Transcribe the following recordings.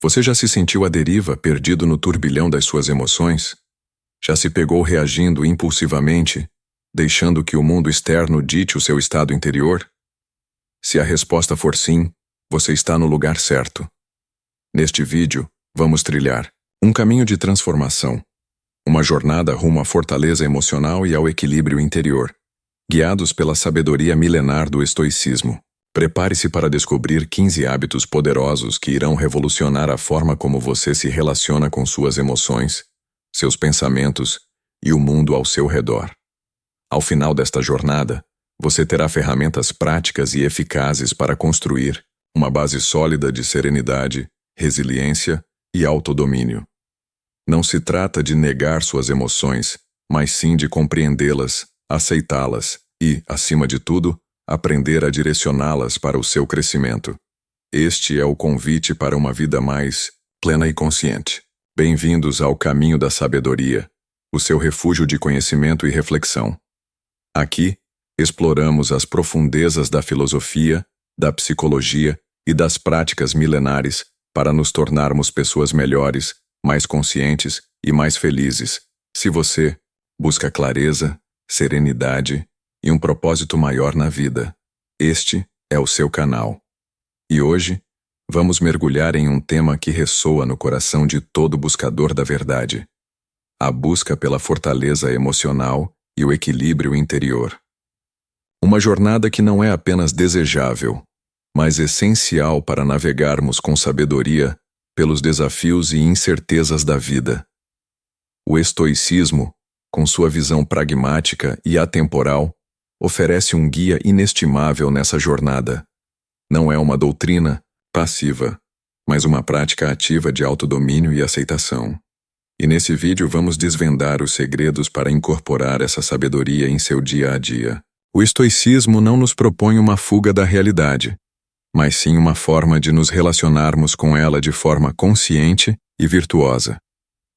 Você já se sentiu à deriva, perdido no turbilhão das suas emoções? Já se pegou reagindo impulsivamente, deixando que o mundo externo dite o seu estado interior? Se a resposta for sim, você está no lugar certo. Neste vídeo, vamos trilhar um caminho de transformação, uma jornada rumo à fortaleza emocional e ao equilíbrio interior, guiados pela sabedoria milenar do estoicismo. Prepare-se para descobrir 15 hábitos poderosos que irão revolucionar a forma como você se relaciona com suas emoções, seus pensamentos e o mundo ao seu redor. Ao final desta jornada, você terá ferramentas práticas e eficazes para construir uma base sólida de serenidade, resiliência e autodomínio. Não se trata de negar suas emoções, mas sim de compreendê-las, aceitá-las e, acima de tudo, aprender a direcioná-las para o seu crescimento. Este é o convite para uma vida mais plena e consciente. Bem-vindos ao Caminho da Sabedoria, o seu refúgio de conhecimento e reflexão. Aqui, exploramos as profundezas da filosofia, da psicologia e das práticas milenares para nos tornarmos pessoas melhores, mais conscientes e mais felizes. Se você busca clareza, serenidade e um propósito maior na vida, este é o seu canal. E hoje, vamos mergulhar em um tema que ressoa no coração de todo buscador da verdade: a busca pela fortaleza emocional e o equilíbrio interior. Uma jornada que não é apenas desejável, mas essencial para navegarmos com sabedoria pelos desafios e incertezas da vida. O estoicismo, com sua visão pragmática e atemporal, oferece um guia inestimável nessa jornada. Não é uma doutrina passiva, mas uma prática ativa de autodomínio e aceitação. E nesse vídeo vamos desvendar os segredos para incorporar essa sabedoria em seu dia a dia. O estoicismo não nos propõe uma fuga da realidade, mas sim uma forma de nos relacionarmos com ela de forma consciente e virtuosa.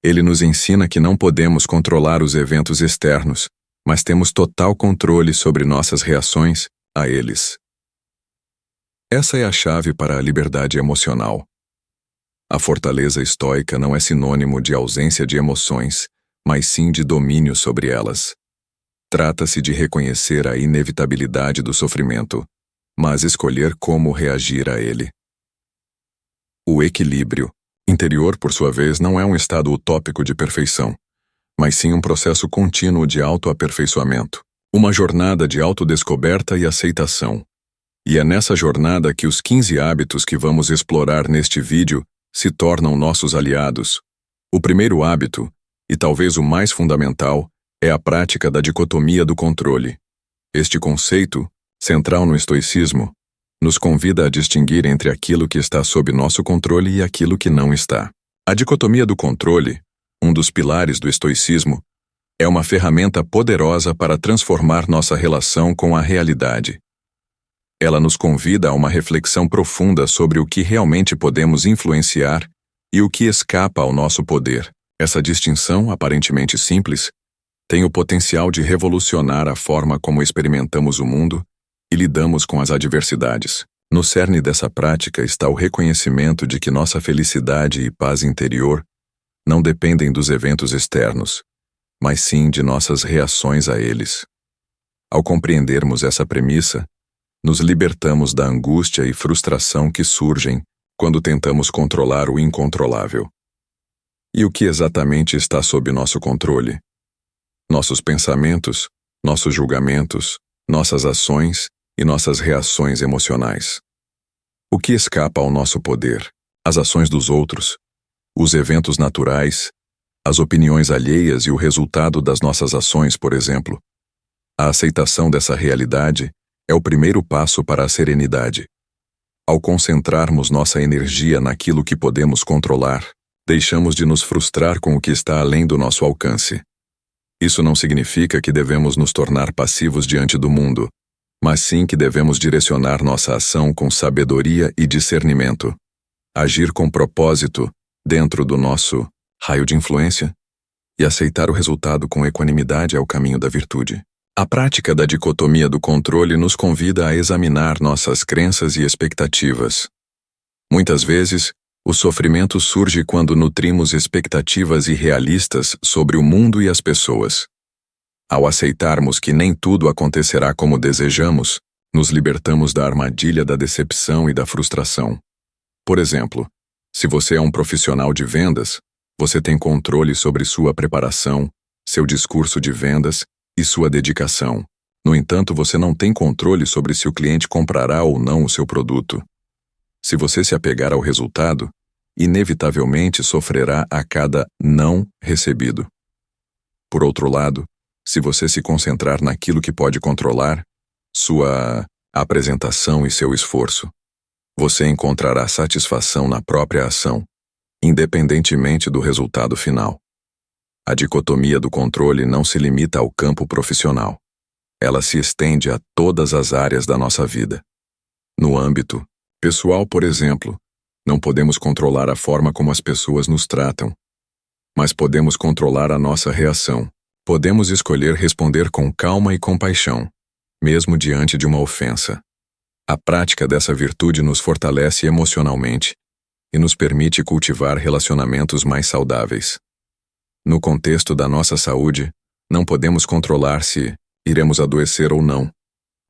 Ele nos ensina que não podemos controlar os eventos externos, mas temos total controle sobre nossas reações a eles. Essa é a chave para a liberdade emocional. A fortaleza estoica não é sinônimo de ausência de emoções, mas sim de domínio sobre elas. Trata-se de reconhecer a inevitabilidade do sofrimento, mas escolher como reagir a ele. O equilíbrio interior, por sua vez, não é um estado utópico de perfeição, mas sim um processo contínuo de autoaperfeiçoamento, uma jornada de autodescoberta e aceitação. E é nessa jornada que os 15 hábitos que vamos explorar neste vídeo se tornam nossos aliados. O primeiro hábito, e talvez o mais fundamental, é a prática da dicotomia do controle. Este conceito, central no estoicismo, nos convida a distinguir entre aquilo que está sob nosso controle e aquilo que não está. A dicotomia do controle, um dos pilares do estoicismo, é uma ferramenta poderosa para transformar nossa relação com a realidade. Ela nos convida a uma reflexão profunda sobre o que realmente podemos influenciar e o que escapa ao nosso poder. Essa distinção, aparentemente simples, tem o potencial de revolucionar a forma como experimentamos o mundo e lidamos com as adversidades. No cerne dessa prática está o reconhecimento de que nossa felicidade e paz interior não dependem dos eventos externos, mas sim de nossas reações a eles. Ao compreendermos essa premissa, nos libertamos da angústia e frustração que surgem quando tentamos controlar o incontrolável. E o que exatamente está sob nosso controle? Nossos pensamentos, nossos julgamentos, nossas ações e nossas reações emocionais. O que escapa ao nosso poder? As ações dos outros, os eventos naturais, as opiniões alheias e o resultado das nossas ações, por exemplo. A aceitação dessa realidade é o primeiro passo para a serenidade. Ao concentrarmos nossa energia naquilo que podemos controlar, deixamos de nos frustrar com o que está além do nosso alcance. Isso não significa que devemos nos tornar passivos diante do mundo, mas sim que devemos direcionar nossa ação com sabedoria e discernimento. Agir com propósito dentro do nosso raio de influência e aceitar o resultado com equanimidade é o caminho da virtude. A prática da dicotomia do controle nos convida a examinar nossas crenças e expectativas. Muitas vezes, O sofrimento surge quando nutrimos expectativas irrealistas sobre o mundo e as pessoas. Ao aceitarmos que nem tudo acontecerá como desejamos, nos libertamos da armadilha da decepção e da frustração. Por exemplo, se você é um profissional de vendas, você tem controle sobre sua preparação, seu discurso de vendas e sua dedicação. No entanto, você não tem controle sobre se o cliente comprará ou não o seu produto. Se você se apegar ao resultado, inevitavelmente sofrerá a cada não recebido. Por outro lado, se você se concentrar naquilo que pode controlar, sua apresentação e seu esforço, você encontrará satisfação na própria ação, independentemente do resultado final. A dicotomia do controle não se limita ao campo profissional. Ela se estende a todas as áreas da nossa vida. No âmbito pessoal, por exemplo, não podemos controlar a forma como as pessoas nos tratam, mas podemos controlar a nossa reação. Podemos escolher responder com calma e compaixão, mesmo diante de uma ofensa. A prática dessa virtude nos fortalece emocionalmente e nos permite cultivar relacionamentos mais saudáveis. No contexto da nossa saúde, não podemos controlar se iremos adoecer ou não,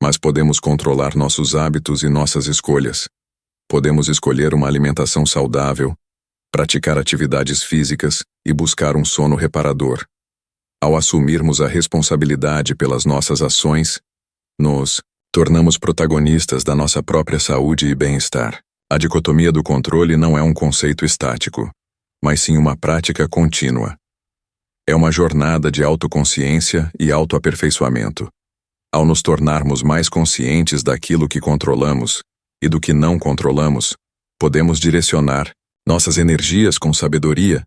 mas podemos controlar nossos hábitos e nossas escolhas. Podemos escolher uma alimentação saudável, praticar atividades físicas e buscar um sono reparador. Ao assumirmos a responsabilidade pelas nossas ações, nos tornamos protagonistas da nossa própria saúde e bem-estar. A dicotomia do controle não é um conceito estático, mas sim uma prática contínua. É uma jornada de autoconsciência e autoaperfeiçoamento. Ao nos tornarmos mais conscientes daquilo que controlamos e do que não controlamos, podemos direcionar nossas energias com sabedoria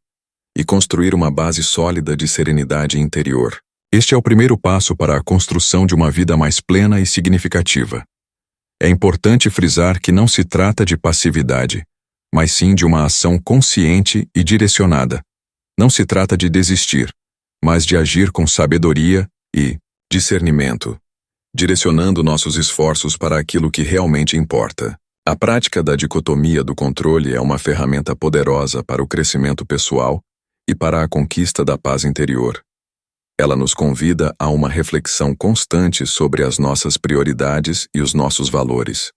e construir uma base sólida de serenidade interior. Este é o primeiro passo para a construção de uma vida mais plena e significativa. É importante frisar que não se trata de passividade, mas sim de uma ação consciente e direcionada. Não se trata de desistir, mas de agir com sabedoria e discernimento, direcionando nossos esforços para aquilo que realmente importa. A prática da dicotomia do controle é uma ferramenta poderosa para o crescimento pessoal e para a conquista da paz interior. Ela nos convida a uma reflexão constante sobre as nossas prioridades e os nossos valores.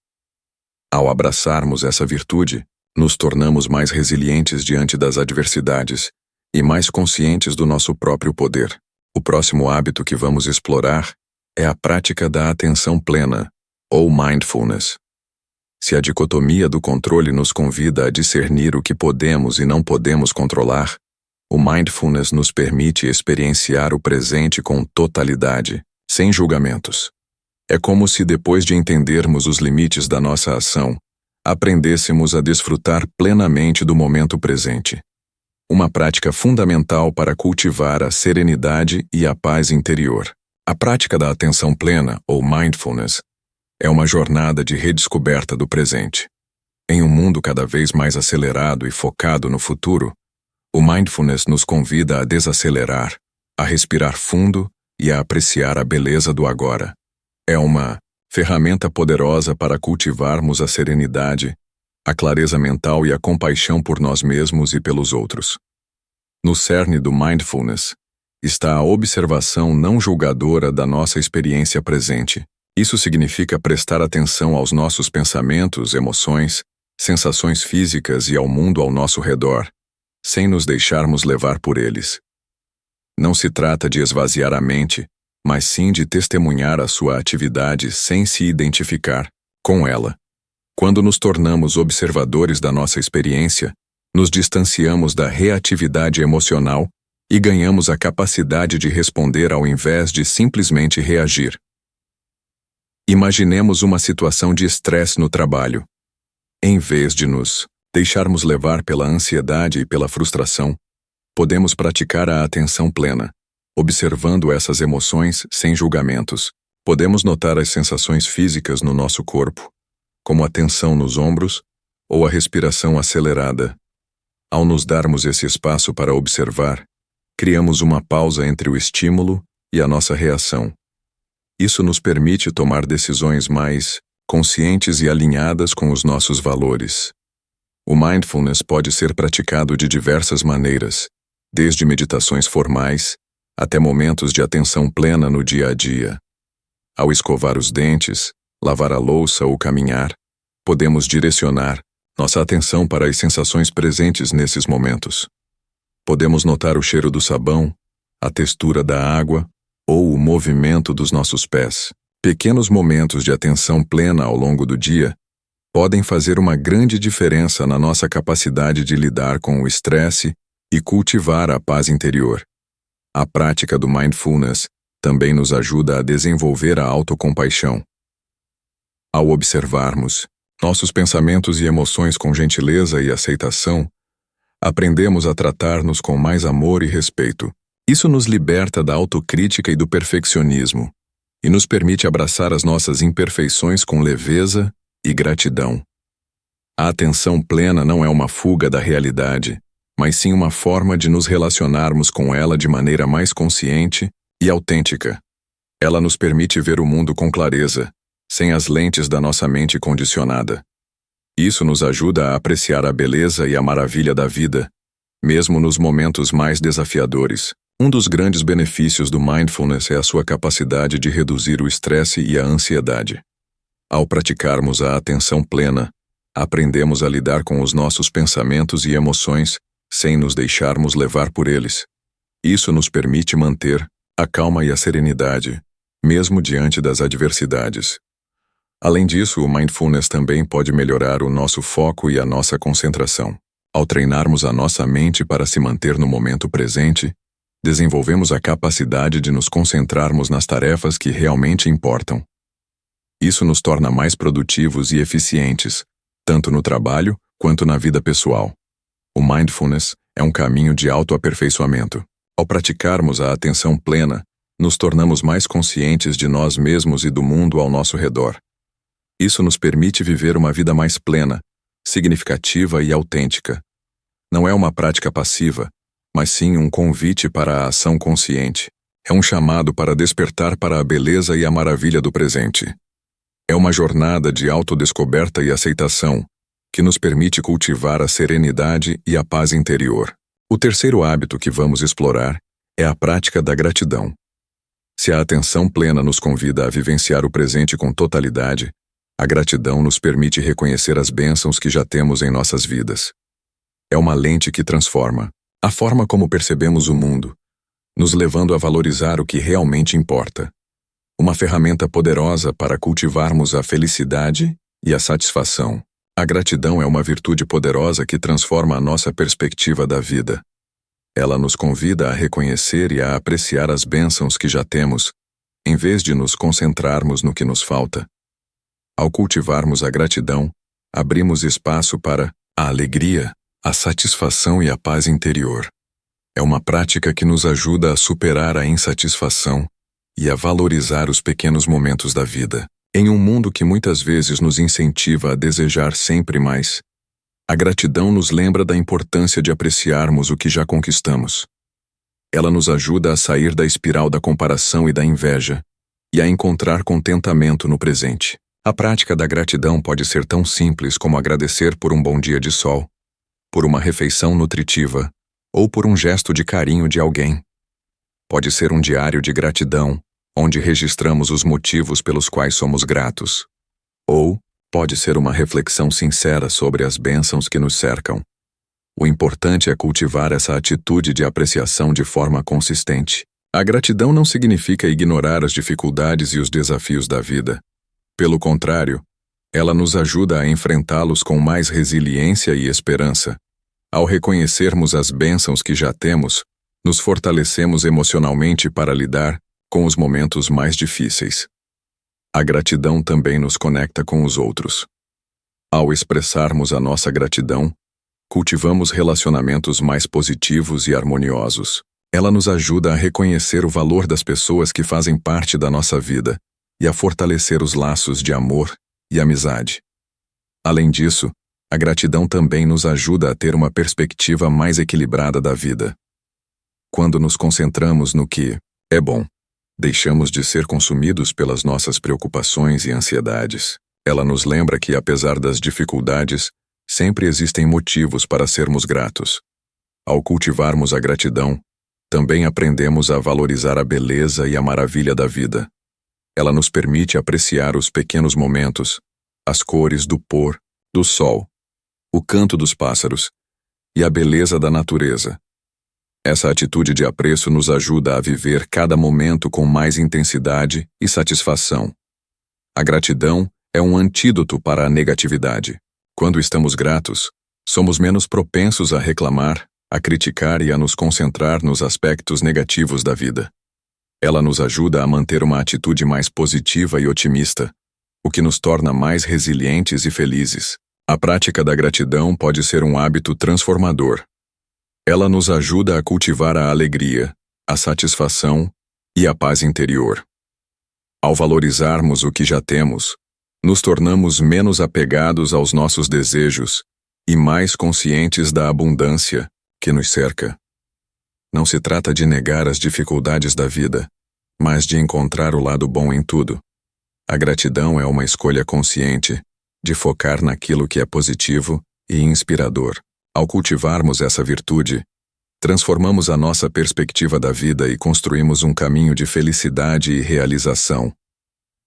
Ao abraçarmos essa virtude, nos tornamos mais resilientes diante das adversidades e mais conscientes do nosso próprio poder. O próximo hábito que vamos explorar é a prática da atenção plena, ou mindfulness. Se a dicotomia do controle nos convida a discernir o que podemos e não podemos controlar, o mindfulness nos permite experienciar o presente com totalidade, sem julgamentos. É como se, depois de entendermos os limites da nossa ação, aprendêssemos a desfrutar plenamente do momento presente. Uma prática fundamental para cultivar a serenidade e a paz interior. A prática da atenção plena, ou mindfulness, é uma jornada de redescoberta do presente. Em um mundo cada vez mais acelerado e focado no futuro, o mindfulness nos convida a desacelerar, a respirar fundo e a apreciar a beleza do agora. É uma ferramenta poderosa para cultivarmos a serenidade, a clareza mental e a compaixão por nós mesmos e pelos outros. No cerne do mindfulness está a observação não julgadora da nossa experiência presente. Isso significa prestar atenção aos nossos pensamentos, emoções, sensações físicas e ao mundo ao nosso redor, sem nos deixarmos levar por eles. Não se trata de esvaziar a mente, mas sim de testemunhar a sua atividade sem se identificar com ela. Quando nos tornamos observadores da nossa experiência, nos distanciamos da reatividade emocional e ganhamos a capacidade de responder ao invés de simplesmente reagir. Imaginemos uma situação de estresse no trabalho. Em vez de nos deixarmos levar pela ansiedade e pela frustração, podemos praticar a atenção plena, observando essas emoções sem julgamentos. Podemos notar as sensações físicas no nosso corpo, como a tensão nos ombros ou a respiração acelerada. Ao nos darmos esse espaço para observar, criamos uma pausa entre o estímulo e a nossa reação. Isso nos permite tomar decisões mais conscientes e alinhadas com os nossos valores. O mindfulness pode ser praticado de diversas maneiras, desde meditações formais até momentos de atenção plena no dia a dia. Ao escovar os dentes, lavar a louça ou caminhar, podemos direcionar nossa atenção para as sensações presentes nesses momentos. Podemos notar o cheiro do sabão, a textura da água ou o movimento dos nossos pés. Pequenos momentos de atenção plena ao longo do dia podem fazer uma grande diferença na nossa capacidade de lidar com o estresse e cultivar a paz interior. A prática do mindfulness também nos ajuda a desenvolver a autocompaixão. Ao observarmos nossos pensamentos e emoções com gentileza e aceitação, aprendemos a tratar-nos com mais amor e respeito. Isso nos liberta da autocrítica e do perfeccionismo, e nos permite abraçar as nossas imperfeições com leveza e gratidão. A atenção plena não é uma fuga da realidade, mas sim uma forma de nos relacionarmos com ela de maneira mais consciente e autêntica. Ela nos permite ver o mundo com clareza, sem as lentes da nossa mente condicionada. Isso nos ajuda a apreciar a beleza e a maravilha da vida, mesmo nos momentos mais desafiadores. Um dos grandes benefícios do mindfulness é a sua capacidade de reduzir o estresse e a ansiedade. Ao praticarmos a atenção plena, aprendemos a lidar com os nossos pensamentos e emoções sem nos deixarmos levar por eles. Isso nos permite manter a calma e a serenidade, mesmo diante das adversidades. Além disso, o mindfulness também pode melhorar o nosso foco e a nossa concentração. Ao treinarmos a nossa mente para se manter no momento presente, desenvolvemos a capacidade de nos concentrarmos nas tarefas que realmente importam. Isso nos torna mais produtivos e eficientes, tanto no trabalho quanto na vida pessoal. O mindfulness é um caminho de autoaperfeiçoamento. Ao praticarmos a atenção plena, nos tornamos mais conscientes de nós mesmos e do mundo ao nosso redor. Isso nos permite viver uma vida mais plena, significativa e autêntica. Não é uma prática passiva, mas sim um convite para a ação consciente. É um chamado para despertar para a beleza e a maravilha do presente. É uma jornada de autodescoberta e aceitação, que nos permite cultivar a serenidade e a paz interior. O terceiro hábito que vamos explorar é a prática da gratidão. Se a atenção plena nos convida a vivenciar o presente com totalidade, a gratidão nos permite reconhecer as bênçãos que já temos em nossas vidas. É uma lente que transforma a forma como percebemos o mundo, nos levando a valorizar o que realmente importa. Uma ferramenta poderosa para cultivarmos a felicidade e a satisfação. A gratidão é uma virtude poderosa que transforma a nossa perspectiva da vida. Ela nos convida a reconhecer e a apreciar as bênçãos que já temos, em vez de nos concentrarmos no que nos falta. Ao cultivarmos a gratidão, abrimos espaço para a alegria, a satisfação e a paz interior. É uma prática que nos ajuda a superar a insatisfação e a valorizar os pequenos momentos da vida. Em um mundo que muitas vezes nos incentiva a desejar sempre mais, a gratidão nos lembra da importância de apreciarmos o que já conquistamos. Ela nos ajuda a sair da espiral da comparação e da inveja e a encontrar contentamento no presente. A prática da gratidão pode ser tão simples como agradecer por um bom dia de sol, por uma refeição nutritiva ou por um gesto de carinho de alguém. Pode ser um diário de gratidão, onde registramos os motivos pelos quais somos gratos. Ou pode ser uma reflexão sincera sobre as bênçãos que nos cercam. O importante é cultivar essa atitude de apreciação de forma consistente. A gratidão não significa ignorar as dificuldades e os desafios da vida. Pelo contrário, ela nos ajuda a enfrentá-los com mais resiliência e esperança. Ao reconhecermos as bênçãos que já temos, nos fortalecemos emocionalmente para lidar com os momentos mais difíceis. A gratidão também nos conecta com os outros. Ao expressarmos a nossa gratidão, cultivamos relacionamentos mais positivos e harmoniosos. Ela nos ajuda a reconhecer o valor das pessoas que fazem parte da nossa vida e a fortalecer os laços de amor e amizade. Além disso, a gratidão também nos ajuda a ter uma perspectiva mais equilibrada da vida. Quando nos concentramos no que é bom, deixamos de ser consumidos pelas nossas preocupações e ansiedades. Ela nos lembra que, apesar das dificuldades, Sempre existem motivos para sermos gratos. Ao cultivarmos a gratidão, também aprendemos a valorizar a beleza e a maravilha da vida. Ela nos permite apreciar os pequenos momentos, as cores do pôr do sol, o canto dos pássaros e a beleza da natureza. Essa atitude de apreço nos ajuda a viver cada momento com mais intensidade e satisfação. A gratidão é um antídoto para a negatividade. Quando estamos gratos, somos menos propensos a reclamar, a criticar e a nos concentrar nos aspectos negativos da vida. Ela nos ajuda a manter uma atitude mais positiva e otimista, o que nos torna mais resilientes e felizes. A prática da gratidão pode ser um hábito transformador. Ela nos ajuda a cultivar a alegria, a satisfação e a paz interior. Ao valorizarmos o que já temos, nos tornamos menos apegados aos nossos desejos e mais conscientes da abundância que nos cerca. Não se trata de negar as dificuldades da vida, mas de encontrar o lado bom em tudo. A gratidão é uma escolha consciente de focar naquilo que é positivo e inspirador. Ao cultivarmos essa virtude, transformamos a nossa perspectiva da vida e construímos um caminho de felicidade e realização.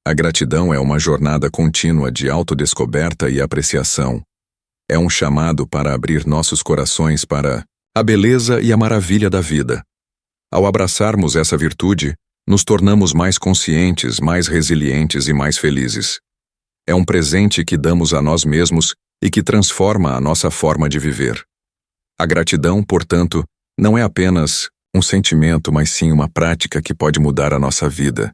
A gratidão é uma jornada contínua de autodescoberta e apreciação. É um chamado para abrir nossos corações para a beleza e a maravilha da vida. Ao abraçarmos essa virtude, nos tornamos mais conscientes, mais resilientes e mais felizes. É um presente que damos a nós mesmos e que transforma a nossa forma de viver. A gratidão, portanto, não é apenas um sentimento, mas sim uma prática que pode mudar a nossa vida,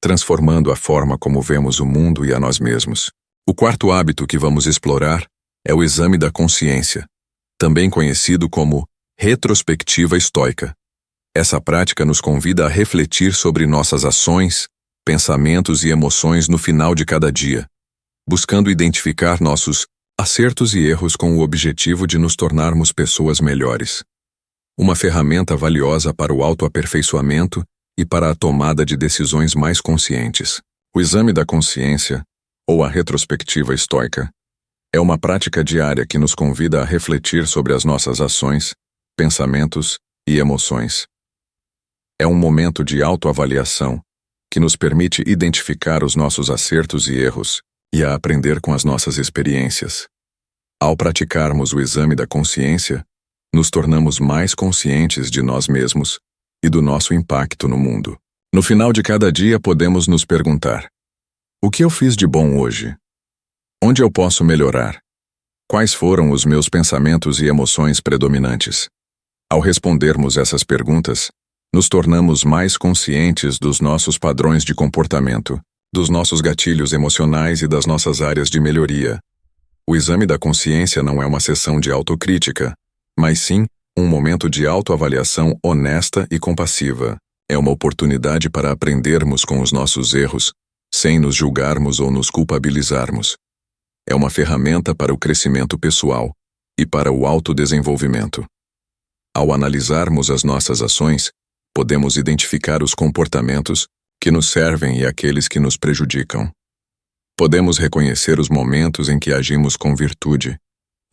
transformando a forma como vemos o mundo e a nós mesmos. O quarto hábito que vamos explorar é o exame da consciência, também conhecido como retrospectiva estoica. Essa prática nos convida a refletir sobre nossas ações, pensamentos e emoções no final de cada dia, buscando identificar nossos acertos e erros com o objetivo de nos tornarmos pessoas melhores. Uma ferramenta valiosa para o autoaperfeiçoamento e para a tomada de decisões mais conscientes. O exame da consciência, ou a retrospectiva estoica, é uma prática diária que nos convida a refletir sobre as nossas ações, pensamentos e emoções. É um momento de autoavaliação que nos permite identificar os nossos acertos e erros e a aprender com as nossas experiências. Ao praticarmos o exame da consciência, nos tornamos mais conscientes de nós mesmos e do nosso impacto no mundo. No final de cada dia, podemos nos perguntar: o que eu fiz de bom hoje? Onde eu posso melhorar? Quais foram os meus pensamentos e emoções predominantes? Ao respondermos essas perguntas, nos tornamos mais conscientes dos nossos padrões de comportamento, dos nossos gatilhos emocionais e das nossas áreas de melhoria. O exame da consciência não é uma sessão de autocrítica, mas sim um momento de autoavaliação honesta e compassiva. É uma oportunidade para aprendermos com os nossos erros, sem nos julgarmos ou nos culpabilizarmos. É uma ferramenta para o crescimento pessoal e para o autodesenvolvimento. Ao analisarmos as nossas ações, podemos identificar os comportamentos que nos servem e aqueles que nos prejudicam. Podemos reconhecer os momentos em que agimos com virtude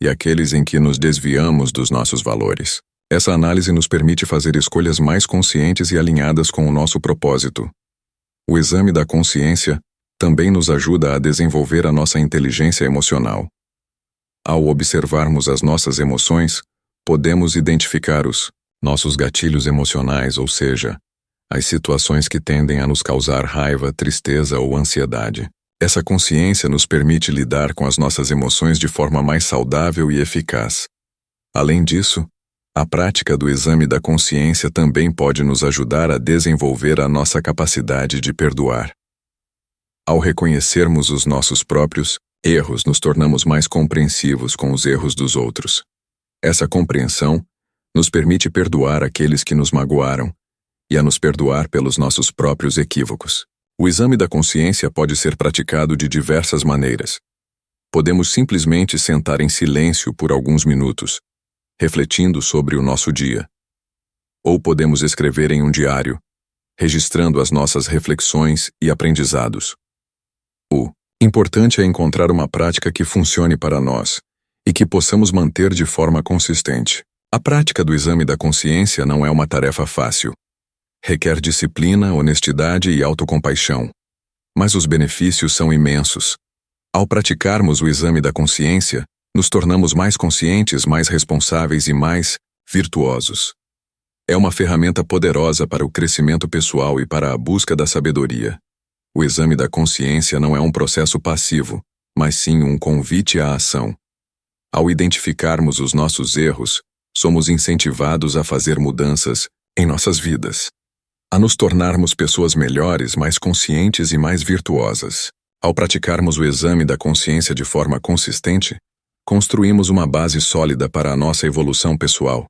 e aqueles em que nos desviamos dos nossos valores. Essa análise nos permite fazer escolhas mais conscientes e alinhadas com o nosso propósito. O exame da consciência também nos ajuda a desenvolver a nossa inteligência emocional. Ao observarmos as nossas emoções, podemos identificar os nossos gatilhos emocionais, ou seja, as situações que tendem a nos causar raiva, tristeza ou ansiedade. Essa consciência nos permite lidar com as nossas emoções de forma mais saudável e eficaz. Além disso, a prática do exame da consciência também pode nos ajudar a desenvolver a nossa capacidade de perdoar. Ao reconhecermos os nossos próprios erros, nos tornamos mais compreensivos com os erros dos outros. Essa compreensão nos permite perdoar aqueles que nos magoaram e a nos perdoar pelos nossos próprios equívocos. O exame da consciência pode ser praticado de diversas maneiras. Podemos simplesmente sentar em silêncio por alguns minutos, refletindo sobre o nosso dia. Ou podemos escrever em um diário, registrando as nossas reflexões e aprendizados. O importante é encontrar uma prática que funcione para nós e que possamos manter de forma consistente. A prática do exame da consciência não é uma tarefa fácil. Requer disciplina, honestidade e autocompaixão. Mas os benefícios são imensos. Ao praticarmos o exame da consciência, nos tornamos mais conscientes, mais responsáveis e mais virtuosos. É uma ferramenta poderosa para o crescimento pessoal e para a busca da sabedoria. O exame da consciência não é um processo passivo, mas sim um convite à ação. Ao identificarmos os nossos erros, somos incentivados a fazer mudanças em nossas vidas, a nos tornarmos pessoas melhores, mais conscientes e mais virtuosas. Ao praticarmos o exame da consciência de forma consistente, construímos uma base sólida para a nossa evolução pessoal.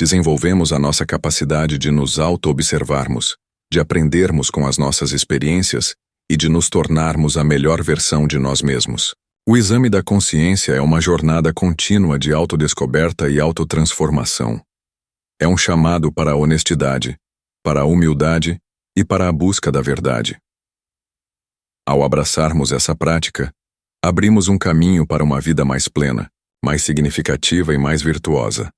Desenvolvemos a nossa capacidade de nos auto-observarmos, de aprendermos com as nossas experiências e de nos tornarmos a melhor versão de nós mesmos. O exame da consciência é uma jornada contínua de autodescoberta e autotransformação. É um chamado para a honestidade, para a humildade e para a busca da verdade. Ao abraçarmos essa prática, abrimos um caminho para uma vida mais plena, mais significativa e mais virtuosa.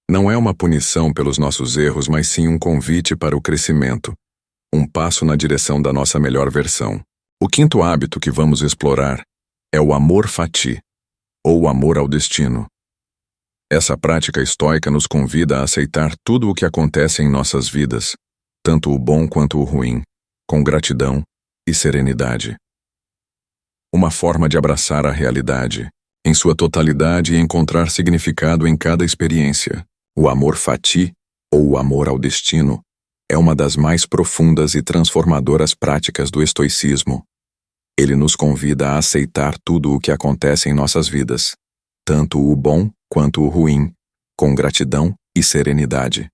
Não é uma punição pelos nossos erros, mas sim um convite para o crescimento, um passo na direção da nossa melhor versão. O quinto hábito que vamos explorar é o amor fati, ou o amor ao destino. Essa prática estoica nos convida a aceitar tudo o que acontece em nossas vidas, tanto o bom quanto o ruim, com gratidão e serenidade. Uma forma de abraçar a realidade, em sua totalidade e encontrar significado em cada experiência. O amor fati, ou o amor ao destino, é uma das mais profundas e transformadoras práticas do estoicismo. Ele nos convida a aceitar tudo o que acontece em nossas vidas, tanto o bom quanto o ruim, com gratidão e serenidade.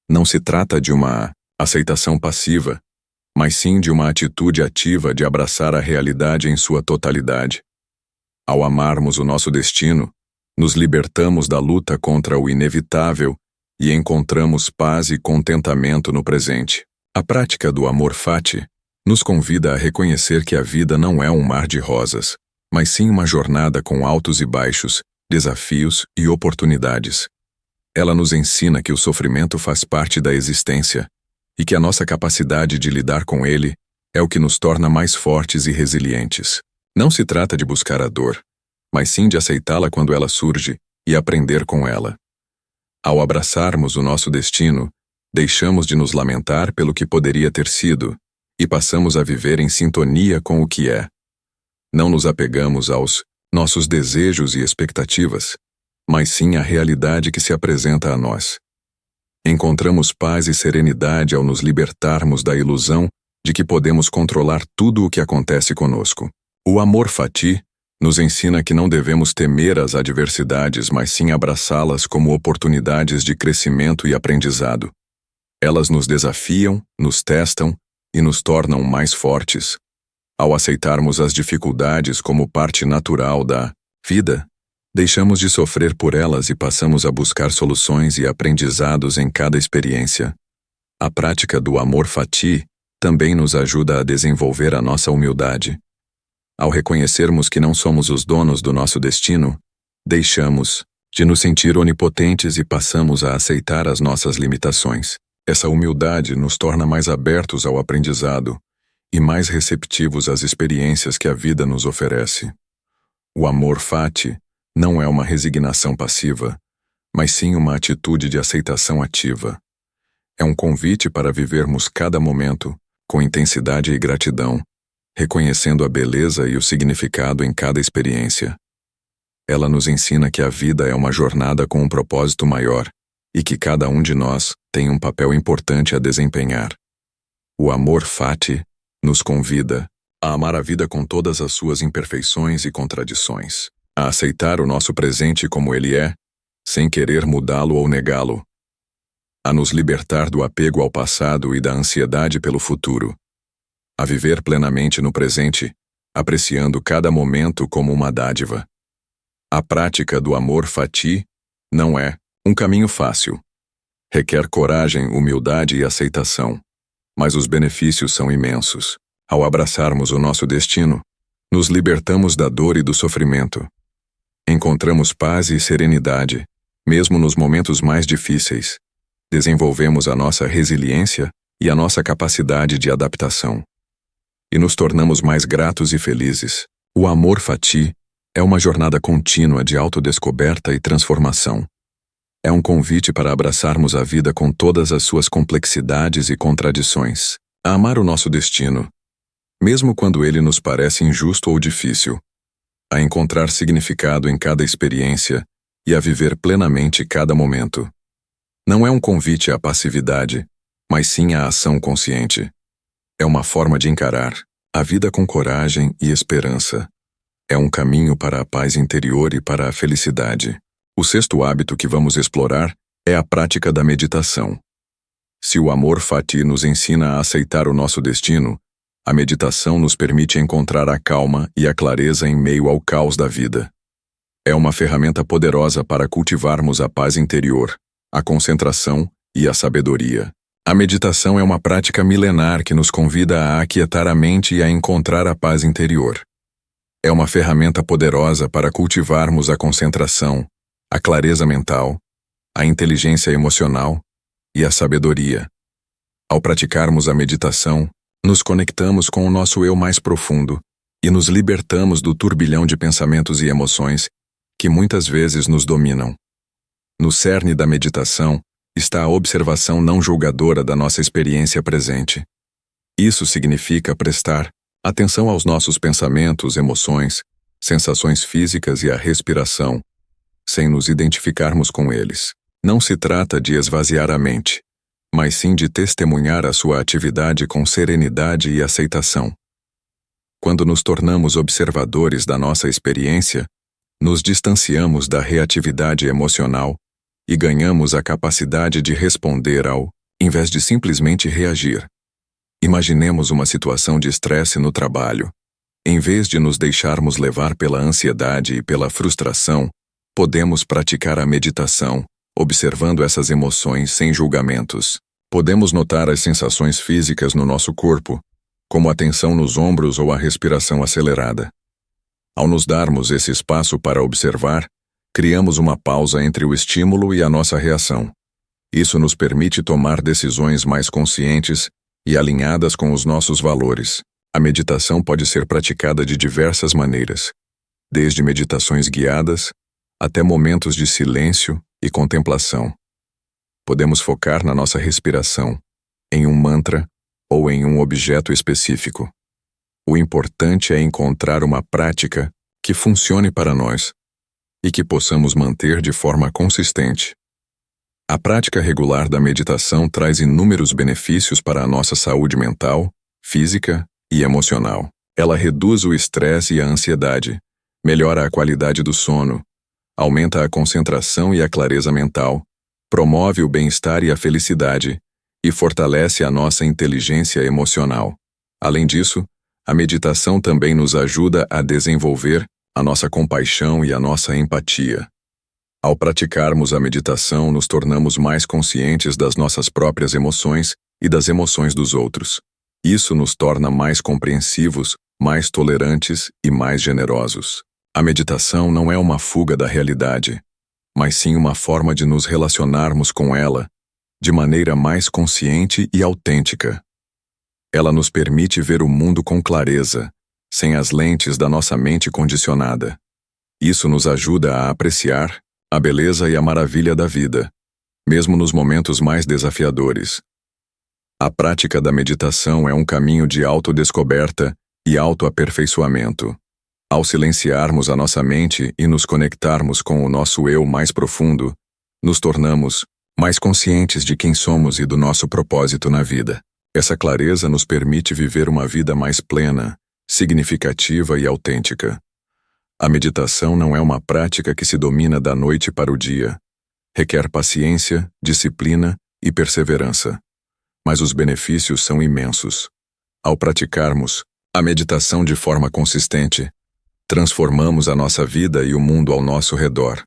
Não se trata de uma aceitação passiva, mas sim de uma atitude ativa de abraçar a realidade em sua totalidade. Ao amarmos o nosso destino, nos libertamos da luta contra o inevitável e encontramos paz e contentamento no presente. A prática do amor fati nos convida a reconhecer que a vida não é um mar de rosas, mas sim uma jornada com altos e baixos, desafios e oportunidades. Ela nos ensina que o sofrimento faz parte da existência e que a nossa capacidade de lidar com ele é o que nos torna mais fortes e resilientes. Não se trata de buscar a dor, mas sim de aceitá-la quando ela surge e aprender com ela. Ao abraçarmos o nosso destino, deixamos de nos lamentar pelo que poderia ter sido e passamos a viver em sintonia com o que é. Não nos apegamos aos nossos desejos e expectativas, mas sim à realidade que se apresenta a nós. Encontramos paz e serenidade ao nos libertarmos da ilusão de que podemos controlar tudo o que acontece conosco. O amor fati nos ensina que não devemos temer as adversidades, mas sim abraçá-las como oportunidades de crescimento e aprendizado. Elas nos desafiam, nos testam e nos tornam mais fortes. Ao aceitarmos as dificuldades como parte natural da vida, deixamos de sofrer por elas e passamos a buscar soluções e aprendizados em cada experiência. A prática do amor fati também nos ajuda a desenvolver a nossa humildade. Ao reconhecermos que não somos os donos do nosso destino, deixamos de nos sentir onipotentes e passamos a aceitar as nossas limitações. Essa humildade nos torna mais abertos ao aprendizado e mais receptivos às experiências que a vida nos oferece. O amor fati não é uma resignação passiva, mas sim uma atitude de aceitação ativa. É um convite para vivermos cada momento com intensidade e gratidão, reconhecendo a beleza e o significado em cada experiência. Ela nos ensina que a vida é uma jornada com um propósito maior e que cada um de nós tem um papel importante a desempenhar. O amor fati nos convida a amar a vida com todas as suas imperfeições e contradições, a aceitar o nosso presente como ele é, sem querer mudá-lo ou negá-lo, a nos libertar do apego ao passado e da ansiedade pelo futuro, a viver plenamente no presente, apreciando cada momento como uma dádiva. A prática do amor fati não é um caminho fácil. Requer coragem, humildade e aceitação, mas os benefícios são imensos. Ao abraçarmos o nosso destino, nos libertamos da dor e do sofrimento. Encontramos paz e serenidade, mesmo nos momentos mais difíceis. Desenvolvemos a nossa resiliência e a nossa capacidade de adaptação. E nos tornamos mais gratos e felizes. O amor fati é uma jornada contínua de autodescoberta e transformação. É um convite para abraçarmos a vida com todas as suas complexidades e contradições, a amar o nosso destino, mesmo quando ele nos parece injusto ou difícil, a encontrar significado em cada experiência e a viver plenamente cada momento. Não é um convite à passividade, mas sim à ação consciente. É uma forma de encarar a vida com coragem e esperança. É um caminho para a paz interior e para a felicidade. O sexto hábito que vamos explorar é a prática da meditação. Se o amor fati nos ensina a aceitar o nosso destino, a meditação nos permite encontrar a calma e a clareza em meio ao caos da vida. É uma ferramenta poderosa para cultivarmos a paz interior, a concentração e a sabedoria. A meditação é uma prática milenar que nos convida a aquietar a mente e a encontrar a paz interior. É uma ferramenta poderosa para cultivarmos a concentração, a clareza mental, a inteligência emocional e a sabedoria. Ao praticarmos a meditação, nos conectamos com o nosso eu mais profundo e nos libertamos do turbilhão de pensamentos e emoções que muitas vezes nos dominam. No cerne da meditação está a observação não julgadora da nossa experiência presente. Isso significa prestar atenção aos nossos pensamentos, emoções, sensações físicas e à respiração, sem nos identificarmos com eles. Não se trata de esvaziar a mente, mas sim de testemunhar a sua atividade com serenidade e aceitação. Quando nos tornamos observadores da nossa experiência, nos distanciamos da reatividade emocional e ganhamos a capacidade de responder em vez de simplesmente reagir. Imaginemos uma situação de estresse no trabalho. Em vez de nos deixarmos levar pela ansiedade e pela frustração, podemos praticar a meditação, observando essas emoções sem julgamentos. Podemos notar as sensações físicas no nosso corpo, como a tensão nos ombros ou a respiração acelerada. Ao nos darmos esse espaço para observar, criamos uma pausa entre o estímulo e a nossa reação. Isso nos permite tomar decisões mais conscientes e alinhadas com os nossos valores. A meditação pode ser praticada de diversas maneiras, desde meditações guiadas até momentos de silêncio e contemplação. Podemos focar na nossa respiração, em um mantra ou em um objeto específico. O importante é encontrar uma prática que funcione para nós e que possamos manter de forma consistente. A prática regular da meditação traz inúmeros benefícios para a nossa saúde mental, física e emocional. Ela reduz o estresse e a ansiedade, melhora a qualidade do sono, aumenta a concentração e a clareza mental, promove o bem-estar e a felicidade e fortalece a nossa inteligência emocional. Além disso, a meditação também nos ajuda a desenvolver a nossa compaixão e a nossa empatia. Ao praticarmos a meditação, nos tornamos mais conscientes das nossas próprias emoções e das emoções dos outros. Isso nos torna mais compreensivos, mais tolerantes e mais generosos. A meditação não é uma fuga da realidade, mas sim uma forma de nos relacionarmos com ela de maneira mais consciente e autêntica. Ela nos permite ver o mundo com clareza, sem as lentes da nossa mente condicionada. Isso nos ajuda a apreciar a beleza e a maravilha da vida, mesmo nos momentos mais desafiadores. A prática da meditação é um caminho de autodescoberta e autoaperfeiçoamento. Ao silenciarmos a nossa mente e nos conectarmos com o nosso eu mais profundo, nos tornamos mais conscientes de quem somos e do nosso propósito na vida. Essa clareza nos permite viver uma vida mais plena, significativa e autêntica. A meditação não é uma prática que se domina da noite para o dia. Requer paciência, disciplina e perseverança. Mas os benefícios são imensos. Ao praticarmos a meditação de forma consistente, transformamos a nossa vida e o mundo ao nosso redor.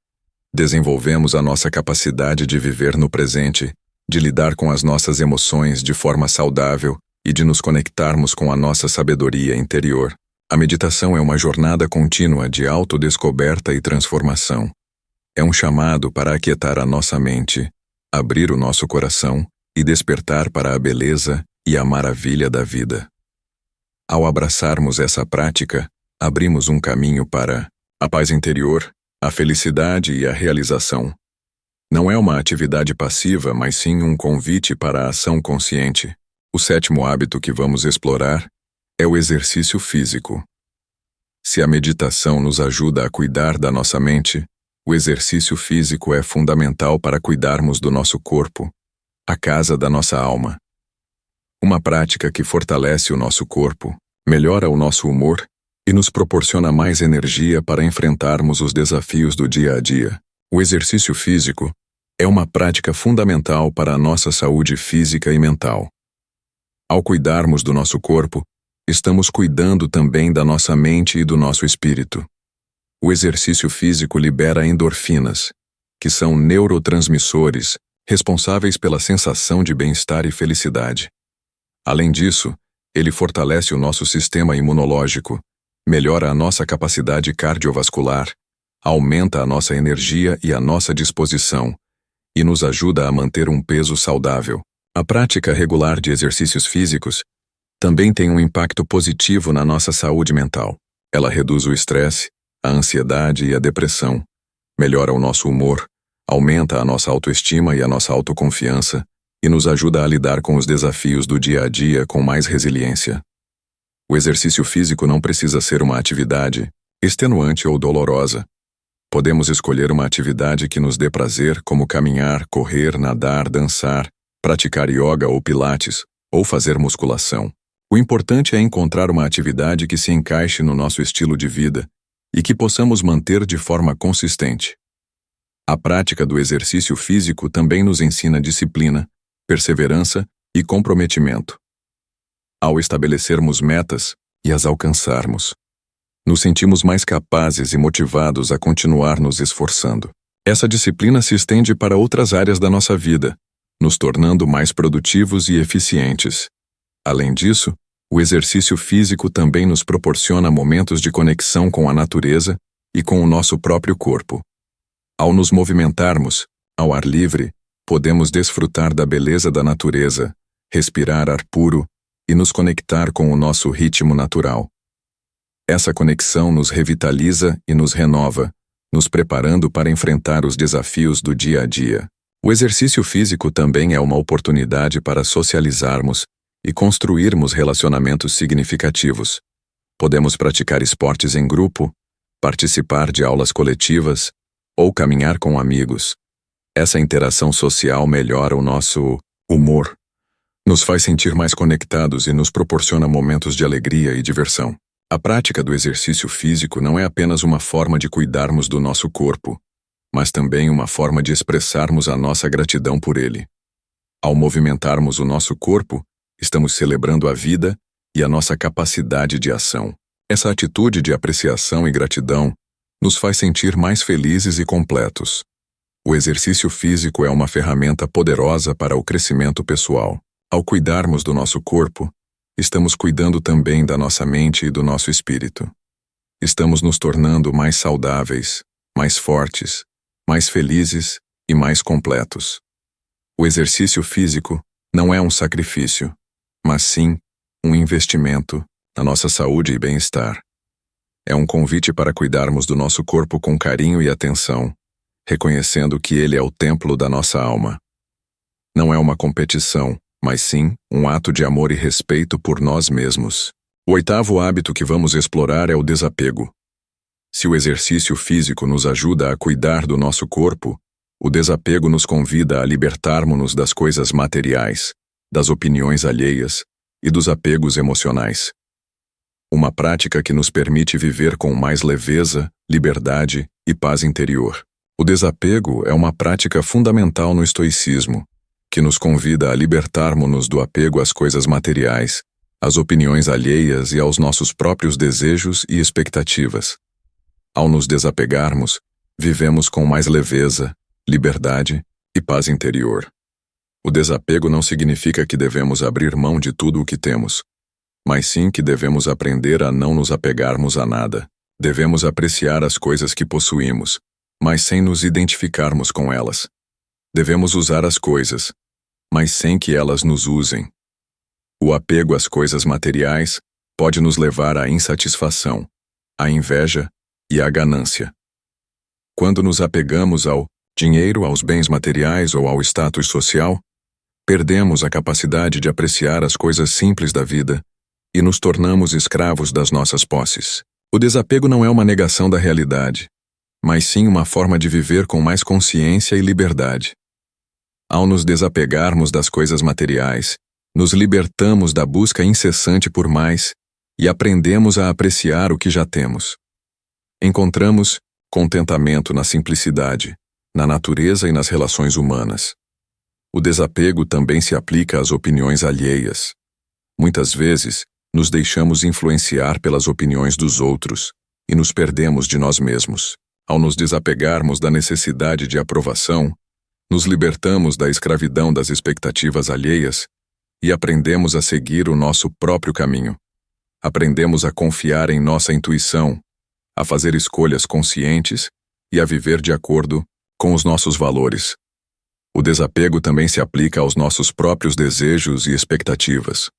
Desenvolvemos a nossa capacidade de viver no presente, de lidar com as nossas emoções de forma saudável e de nos conectarmos com a nossa sabedoria interior. A meditação é uma jornada contínua de autodescoberta e transformação. É um chamado para aquietar a nossa mente, abrir o nosso coração e despertar para a beleza e a maravilha da vida. Ao abraçarmos essa prática, abrimos um caminho para a paz interior, a felicidade e a realização. Não é uma atividade passiva, mas sim um convite para a ação consciente. O 7º hábito que vamos explorar é o exercício físico. Se a meditação nos ajuda a cuidar da nossa mente, o exercício físico é fundamental para cuidarmos do nosso corpo, a casa da nossa alma. Uma prática que fortalece o nosso corpo, melhora o nosso humor e nos proporciona mais energia para enfrentarmos os desafios do dia a dia. O exercício físico é uma prática fundamental para a nossa saúde física e mental. Ao cuidarmos do nosso corpo, estamos cuidando também da nossa mente e do nosso espírito. O exercício físico libera endorfinas, que são neurotransmissores responsáveis pela sensação de bem-estar e felicidade. Além disso, ele fortalece o nosso sistema imunológico, melhora a nossa capacidade cardiovascular, aumenta a nossa energia e a nossa disposição, e nos ajuda a manter um peso saudável. A prática regular de exercícios físicos também tem um impacto positivo na nossa saúde mental. Ela reduz o estresse, a ansiedade e a depressão, melhora o nosso humor, aumenta a nossa autoestima e a nossa autoconfiança e nos ajuda a lidar com os desafios do dia a dia com mais resiliência. O exercício físico não precisa ser uma atividade extenuante ou dolorosa. Podemos escolher uma atividade que nos dê prazer, como caminhar, correr, nadar, dançar, praticar yoga ou pilates, ou fazer musculação. O importante é encontrar uma atividade que se encaixe no nosso estilo de vida e que possamos manter de forma consistente. A prática do exercício físico também nos ensina disciplina, perseverança e comprometimento. Ao estabelecermos metas e as alcançarmos, nos sentimos mais capazes e motivados a continuar nos esforçando. Essa disciplina se estende para outras áreas da nossa vida, nos tornando mais produtivos e eficientes. Além disso, o exercício físico também nos proporciona momentos de conexão com a natureza e com o nosso próprio corpo. Ao nos movimentarmos, ao ar livre, podemos desfrutar da beleza da natureza, respirar ar puro e nos conectar com o nosso ritmo natural. Essa conexão nos revitaliza e nos renova, nos preparando para enfrentar os desafios do dia a dia. O exercício físico também é uma oportunidade para socializarmos e construirmos relacionamentos significativos. Podemos praticar esportes em grupo, participar de aulas coletivas ou caminhar com amigos. Essa interação social melhora o nosso humor, nos faz sentir mais conectados e nos proporciona momentos de alegria e diversão. A prática do exercício físico não é apenas uma forma de cuidarmos do nosso corpo, mas também uma forma de expressarmos a nossa gratidão por ele. Ao movimentarmos o nosso corpo, estamos celebrando a vida e a nossa capacidade de ação. Essa atitude de apreciação e gratidão nos faz sentir mais felizes e completos. O exercício físico é uma ferramenta poderosa para o crescimento pessoal. Ao cuidarmos do nosso corpo, estamos cuidando também da nossa mente e do nosso espírito. Estamos nos tornando mais saudáveis, mais fortes, mais felizes e mais completos. O exercício físico não é um sacrifício, mas sim um investimento na nossa saúde e bem-estar. É um convite para cuidarmos do nosso corpo com carinho e atenção, reconhecendo que ele é o templo da nossa alma. Não é uma competição, mas sim um ato de amor e respeito por nós mesmos. O 8º hábito que vamos explorar é o desapego. Se o exercício físico nos ajuda a cuidar do nosso corpo, o desapego nos convida a libertarmos-nos das coisas materiais, das opiniões alheias e dos apegos emocionais. Uma prática que nos permite viver com mais leveza, liberdade e paz interior. O desapego é uma prática fundamental no estoicismo, que nos convida a libertarmos-nos do apego às coisas materiais, às opiniões alheias e aos nossos próprios desejos e expectativas. Ao nos desapegarmos, vivemos com mais leveza, liberdade e paz interior. O desapego não significa que devemos abrir mão de tudo o que temos, mas sim que devemos aprender a não nos apegarmos a nada. Devemos apreciar as coisas que possuímos, mas sem nos identificarmos com elas. Devemos usar as coisas, mas sem que elas nos usem. O apego às coisas materiais pode nos levar à insatisfação, à inveja e à ganância. Quando nos apegamos ao dinheiro, aos bens materiais ou ao status social, perdemos a capacidade de apreciar as coisas simples da vida e nos tornamos escravos das nossas posses. O desapego não é uma negação da realidade, mas sim uma forma de viver com mais consciência e liberdade. Ao nos desapegarmos das coisas materiais, nos libertamos da busca incessante por mais e aprendemos a apreciar o que já temos. Encontramos contentamento na simplicidade, na natureza e nas relações humanas. O desapego também se aplica às opiniões alheias. Muitas vezes, nos deixamos influenciar pelas opiniões dos outros e nos perdemos de nós mesmos. Ao nos desapegarmos da necessidade de aprovação, nos libertamos da escravidão das expectativas alheias e aprendemos a seguir o nosso próprio caminho. Aprendemos a confiar em nossa intuição, a fazer escolhas conscientes e a viver de acordo com os nossos valores. O desapego também se aplica aos nossos próprios desejos e expectativas.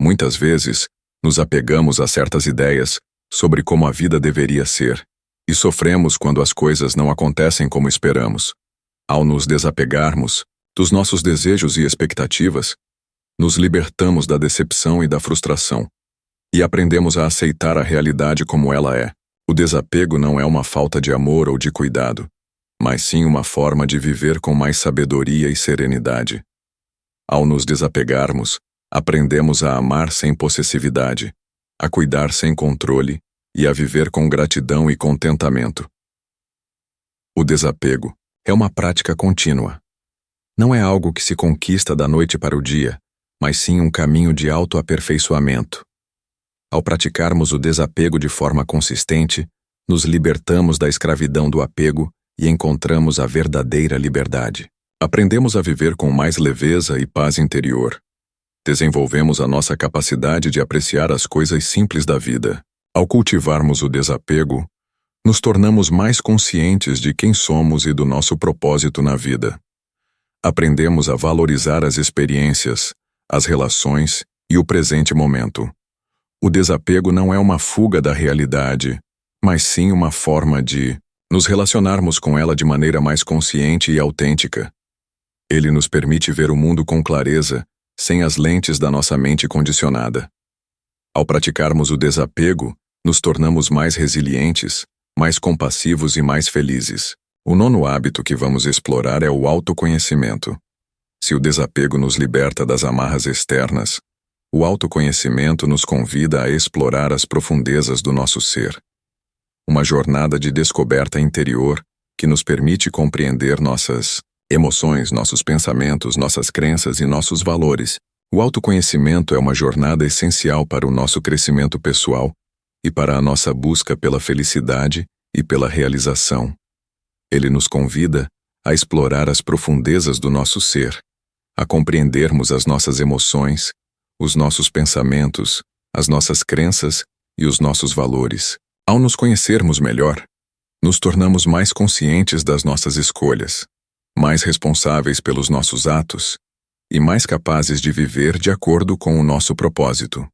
Muitas vezes, nos apegamos a certas ideias sobre como a vida deveria ser e sofremos quando as coisas não acontecem como esperamos. Ao nos desapegarmos dos nossos desejos e expectativas, nos libertamos da decepção e da frustração e aprendemos a aceitar a realidade como ela é. O desapego não é uma falta de amor ou de cuidado, mas sim uma forma de viver com mais sabedoria e serenidade. Ao nos desapegarmos, aprendemos a amar sem possessividade, a cuidar sem controle e a viver com gratidão e contentamento. O desapego é uma prática contínua. Não é algo que se conquista da noite para o dia, mas sim um caminho de autoaperfeiçoamento. Ao praticarmos o desapego de forma consistente, nos libertamos da escravidão do apego e encontramos a verdadeira liberdade. Aprendemos a viver com mais leveza e paz interior. Desenvolvemos a nossa capacidade de apreciar as coisas simples da vida. Ao cultivarmos o desapego, nos tornamos mais conscientes de quem somos e do nosso propósito na vida. Aprendemos a valorizar as experiências, as relações e o presente momento. O desapego não é uma fuga da realidade, mas sim uma forma de nos relacionarmos com ela de maneira mais consciente e autêntica. Ele nos permite ver o mundo com clareza, sem as lentes da nossa mente condicionada. Ao praticarmos o desapego, nos tornamos mais resilientes, mais compassivos e mais felizes. O nono hábito que vamos explorar é o autoconhecimento. Se o desapego nos liberta das amarras externas, o autoconhecimento nos convida a explorar as profundezas do nosso ser. Uma jornada de descoberta interior que nos permite compreender nossas emoções, nossos pensamentos, nossas crenças e nossos valores. O autoconhecimento é uma jornada essencial para o nosso crescimento pessoal e para a nossa busca pela felicidade e pela realização. Ele nos convida a explorar as profundezas do nosso ser, a compreendermos as nossas emoções, os nossos pensamentos, as nossas crenças e os nossos valores. Ao nos conhecermos melhor, nos tornamos mais conscientes das nossas escolhas, mais responsáveis pelos nossos atos e mais capazes de viver de acordo com o nosso propósito.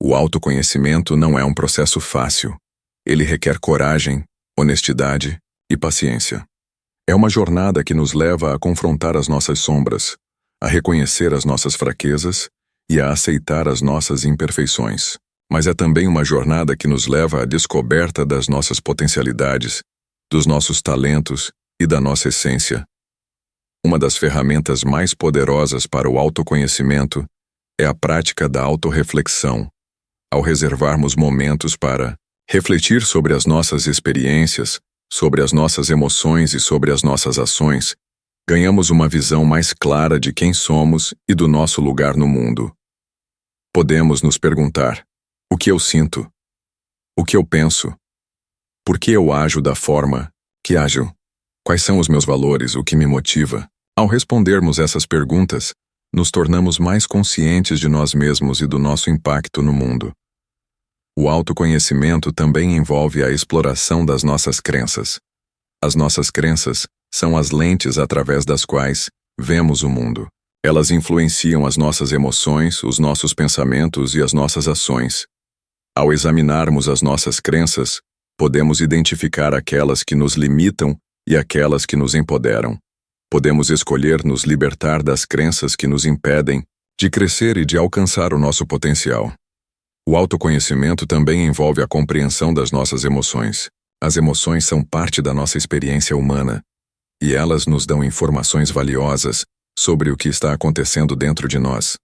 O autoconhecimento não é um processo fácil. Ele requer coragem, honestidade e paciência. É uma jornada que nos leva a confrontar as nossas sombras, a reconhecer as nossas fraquezas e a aceitar as nossas imperfeições. Mas é também uma jornada que nos leva à descoberta das nossas potencialidades, dos nossos talentos e da nossa essência. Uma das ferramentas mais poderosas para o autoconhecimento é a prática da autorreflexão. Ao reservarmos momentos para refletir sobre as nossas experiências, sobre as nossas emoções e sobre as nossas ações, ganhamos uma visão mais clara de quem somos e do nosso lugar no mundo. Podemos nos perguntar: o que eu sinto? O que eu penso? Por que eu ajo da forma que ajo? Quais são os meus valores, o que me motiva? Ao respondermos essas perguntas, nos tornamos mais conscientes de nós mesmos e do nosso impacto no mundo. O autoconhecimento também envolve a exploração das nossas crenças. As nossas crenças são as lentes através das quais vemos o mundo. Elas influenciam as nossas emoções, os nossos pensamentos e as nossas ações. Ao examinarmos as nossas crenças, podemos identificar aquelas que nos limitam e aquelas que nos empoderam. Podemos escolher nos libertar das crenças que nos impedem de crescer e de alcançar o nosso potencial. O autoconhecimento também envolve a compreensão das nossas emoções. As emoções são parte da nossa experiência humana, e elas nos dão informações valiosas sobre o que está acontecendo dentro de nós.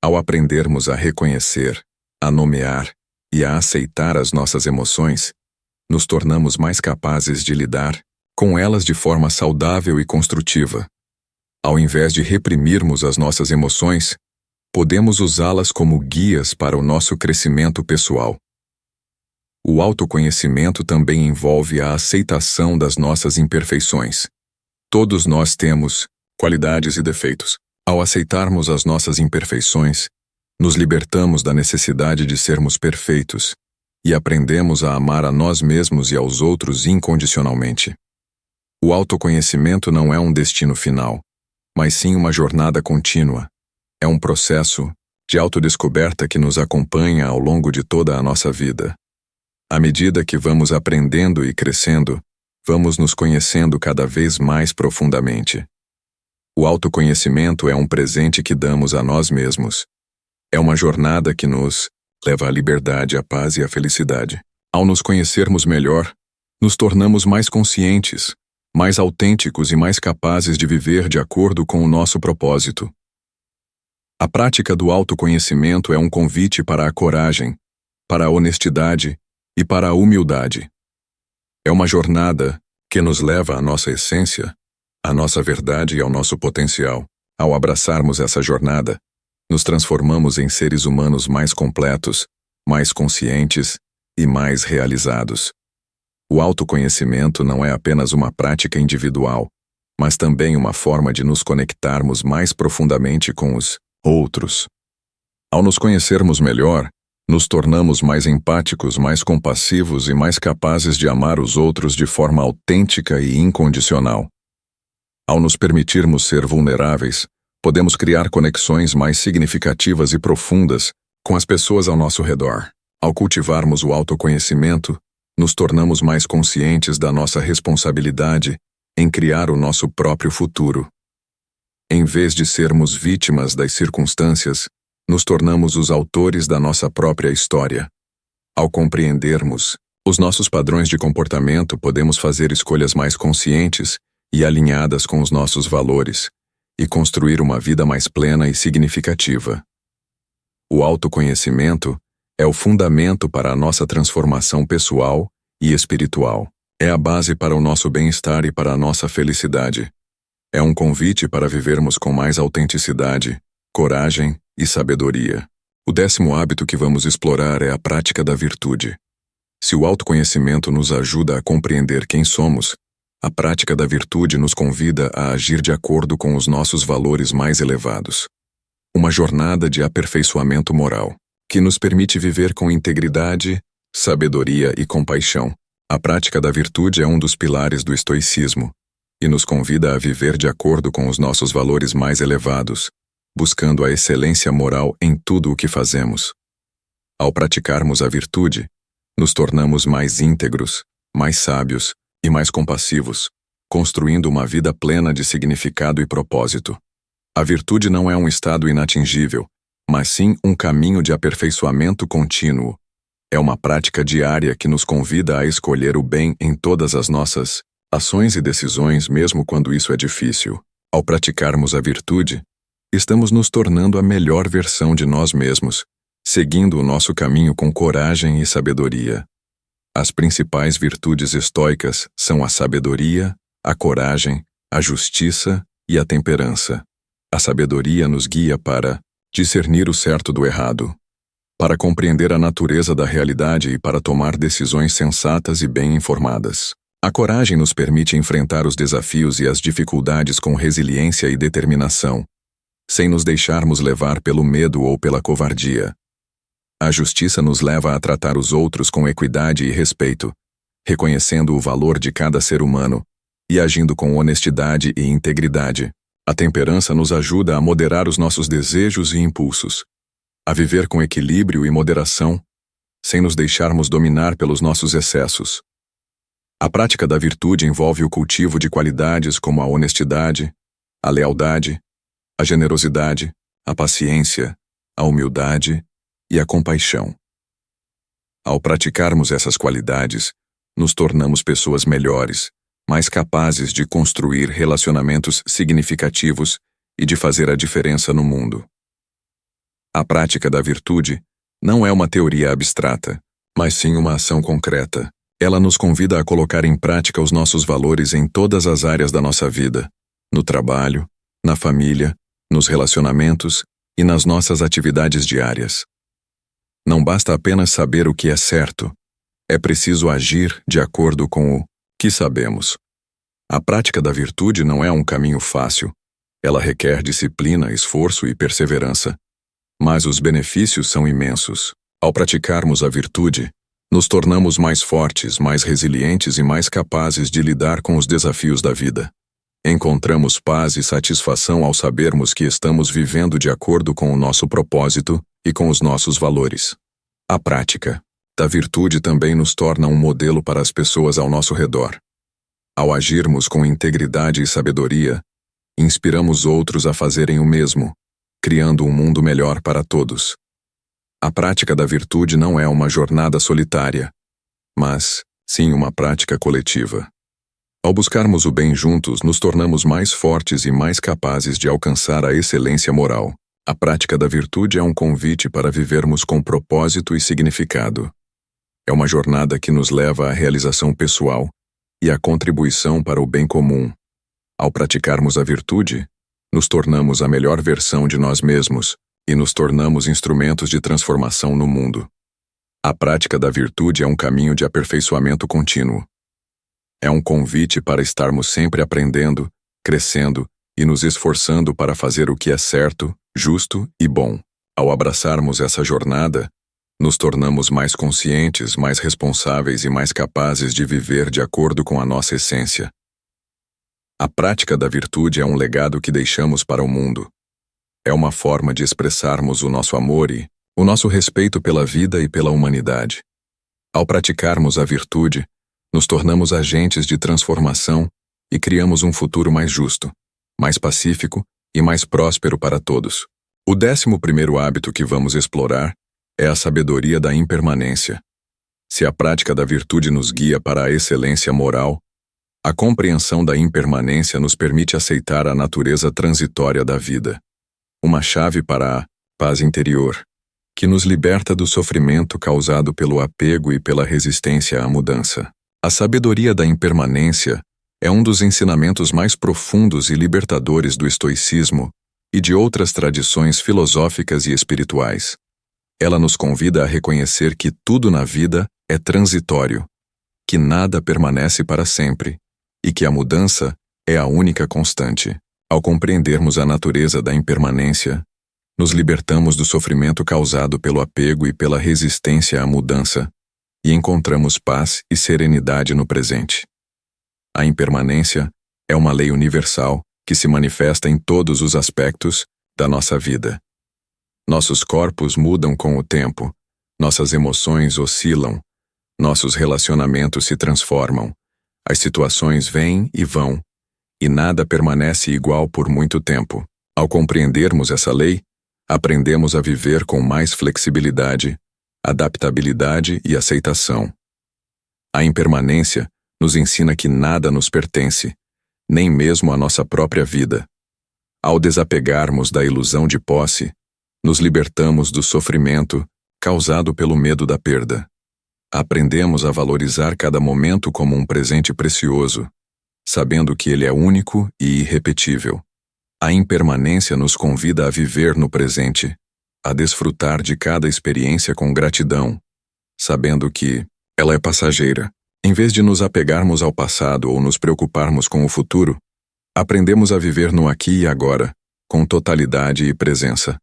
Ao aprendermos a reconhecer, a nomear e a aceitar as nossas emoções, nos tornamos mais capazes de lidar com elas de forma saudável e construtiva. Ao invés de reprimirmos as nossas emoções, podemos usá-las como guias para o nosso crescimento pessoal. O autoconhecimento também envolve a aceitação das nossas imperfeições. Todos nós temos qualidades e defeitos. Ao aceitarmos as nossas imperfeições, nos libertamos da necessidade de sermos perfeitos e aprendemos a amar a nós mesmos e aos outros incondicionalmente. O autoconhecimento não é um destino final, mas sim uma jornada contínua. É um processo de autodescoberta que nos acompanha ao longo de toda a nossa vida. À medida que vamos aprendendo e crescendo, vamos nos conhecendo cada vez mais profundamente. O autoconhecimento é um presente que damos a nós mesmos. É uma jornada que nos leva à liberdade, à paz e à felicidade. Ao nos conhecermos melhor, nos tornamos mais conscientes, mais autênticos e mais capazes de viver de acordo com o nosso propósito. A prática do autoconhecimento é um convite para a coragem, para a honestidade e para a humildade. É uma jornada que nos leva à nossa essência, à nossa verdade e ao nosso potencial. Ao abraçarmos essa jornada, nos transformamos em seres humanos mais completos, mais conscientes e mais realizados. O autoconhecimento não é apenas uma prática individual, mas também uma forma de nos conectarmos mais profundamente com os outros. Ao nos conhecermos melhor, nos tornamos mais empáticos, mais compassivos e mais capazes de amar os outros de forma autêntica e incondicional. Ao nos permitirmos ser vulneráveis, podemos criar conexões mais significativas e profundas com as pessoas ao nosso redor. Ao cultivarmos o autoconhecimento, nos tornamos mais conscientes da nossa responsabilidade em criar o nosso próprio futuro. Em vez de sermos vítimas das circunstâncias, nos tornamos os autores da nossa própria história. Ao compreendermos os nossos padrões de comportamento, podemos fazer escolhas mais conscientes e alinhadas com os nossos valores, e construir uma vida mais plena e significativa. O autoconhecimento é o fundamento para a nossa transformação pessoal e espiritual. É a base para o nosso bem-estar e para a nossa felicidade. É um convite para vivermos com mais autenticidade, coragem e sabedoria. O 10º hábito que vamos explorar é a prática da virtude. Se o autoconhecimento nos ajuda a compreender quem somos, a prática da virtude nos convida a agir de acordo com os nossos valores mais elevados. Uma jornada de aperfeiçoamento moral, que nos permite viver com integridade, sabedoria e compaixão. A prática da virtude é um dos pilares do estoicismo e nos convida a viver de acordo com os nossos valores mais elevados, buscando a excelência moral em tudo o que fazemos. Ao praticarmos a virtude, nos tornamos mais íntegros, mais sábios e mais compassivos, construindo uma vida plena de significado e propósito. A virtude não é um estado inatingível, mas sim um caminho de aperfeiçoamento contínuo. É uma prática diária que nos convida a escolher o bem em todas as nossas ações e decisões, mesmo quando isso é difícil. Ao praticarmos a virtude, estamos nos tornando a melhor versão de nós mesmos, seguindo o nosso caminho com coragem e sabedoria. As principais virtudes estoicas são a sabedoria, a coragem, a justiça e a temperança. A sabedoria nos guia para discernir o certo do errado, para compreender a natureza da realidade e para tomar decisões sensatas e bem informadas. A coragem nos permite enfrentar os desafios e as dificuldades com resiliência e determinação, sem nos deixarmos levar pelo medo ou pela covardia. A justiça nos leva a tratar os outros com equidade e respeito, reconhecendo o valor de cada ser humano e agindo com honestidade e integridade. A temperança nos ajuda a moderar os nossos desejos e impulsos, a viver com equilíbrio e moderação, sem nos deixarmos dominar pelos nossos excessos. A prática da virtude envolve o cultivo de qualidades como a honestidade, a lealdade, a generosidade, a paciência, a humildade e a compaixão. Ao praticarmos essas qualidades, nos tornamos pessoas melhores, mais capazes de construir relacionamentos significativos e de fazer a diferença no mundo. A prática da virtude não é uma teoria abstrata, mas sim uma ação concreta. Ela nos convida a colocar em prática os nossos valores em todas as áreas da nossa vida, no trabalho, na família, nos relacionamentos e nas nossas atividades diárias. Não basta apenas saber o que é certo, é preciso agir de acordo com o que sabemos. A prática da virtude não é um caminho fácil. Ela requer disciplina, esforço e perseverança. Mas os benefícios são imensos. Ao praticarmos a virtude, nos tornamos mais fortes, mais resilientes e mais capazes de lidar com os desafios da vida. Encontramos paz e satisfação ao sabermos que estamos vivendo de acordo com o nosso propósito e com os nossos valores. A prática da virtude também nos torna um modelo para as pessoas ao nosso redor. Ao agirmos com integridade e sabedoria, inspiramos outros a fazerem o mesmo, criando um mundo melhor para todos. A prática da virtude não é uma jornada solitária, mas, sim, uma prática coletiva. Ao buscarmos o bem juntos, nos tornamos mais fortes e mais capazes de alcançar a excelência moral. A prática da virtude é um convite para vivermos com propósito e significado. É uma jornada que nos leva à realização pessoal e à contribuição para o bem comum. Ao praticarmos a virtude, nos tornamos a melhor versão de nós mesmos e nos tornamos instrumentos de transformação no mundo. A prática da virtude é um caminho de aperfeiçoamento contínuo. É um convite para estarmos sempre aprendendo, crescendo e nos esforçando para fazer o que é certo, justo e bom. Ao abraçarmos essa jornada, nos tornamos mais conscientes, mais responsáveis e mais capazes de viver de acordo com a nossa essência. A prática da virtude é um legado que deixamos para o mundo. É uma forma de expressarmos o nosso amor e o nosso respeito pela vida e pela humanidade. Ao praticarmos a virtude, nos tornamos agentes de transformação e criamos um futuro mais justo, mais pacífico e mais próspero para todos. O 11º hábito que vamos explorar é a sabedoria da impermanência. Se a prática da virtude nos guia para a excelência moral, a compreensão da impermanência nos permite aceitar a natureza transitória da vida, uma chave para a paz interior, que nos liberta do sofrimento causado pelo apego e pela resistência à mudança. A sabedoria da impermanência é um dos ensinamentos mais profundos e libertadores do estoicismo e de outras tradições filosóficas e espirituais. Ela nos convida a reconhecer que tudo na vida é transitório, que nada permanece para sempre e que a mudança é a única constante. Ao compreendermos a natureza da impermanência, nos libertamos do sofrimento causado pelo apego e pela resistência à mudança e encontramos paz e serenidade no presente. A impermanência é uma lei universal que se manifesta em todos os aspectos da nossa vida. Nossos corpos mudam com o tempo, nossas emoções oscilam, nossos relacionamentos se transformam, as situações vêm e vão, e nada permanece igual por muito tempo. Ao compreendermos essa lei, aprendemos a viver com mais flexibilidade, adaptabilidade e aceitação. A impermanência nos ensina que nada nos pertence, nem mesmo a nossa própria vida. Ao desapegarmos da ilusão de posse, nos libertamos do sofrimento causado pelo medo da perda. Aprendemos a valorizar cada momento como um presente precioso, sabendo que ele é único e irrepetível. A impermanência nos convida a viver no presente, a desfrutar de cada experiência com gratidão, sabendo que ela é passageira. Em vez de nos apegarmos ao passado ou nos preocuparmos com o futuro, aprendemos a viver no aqui e agora, com totalidade e presença.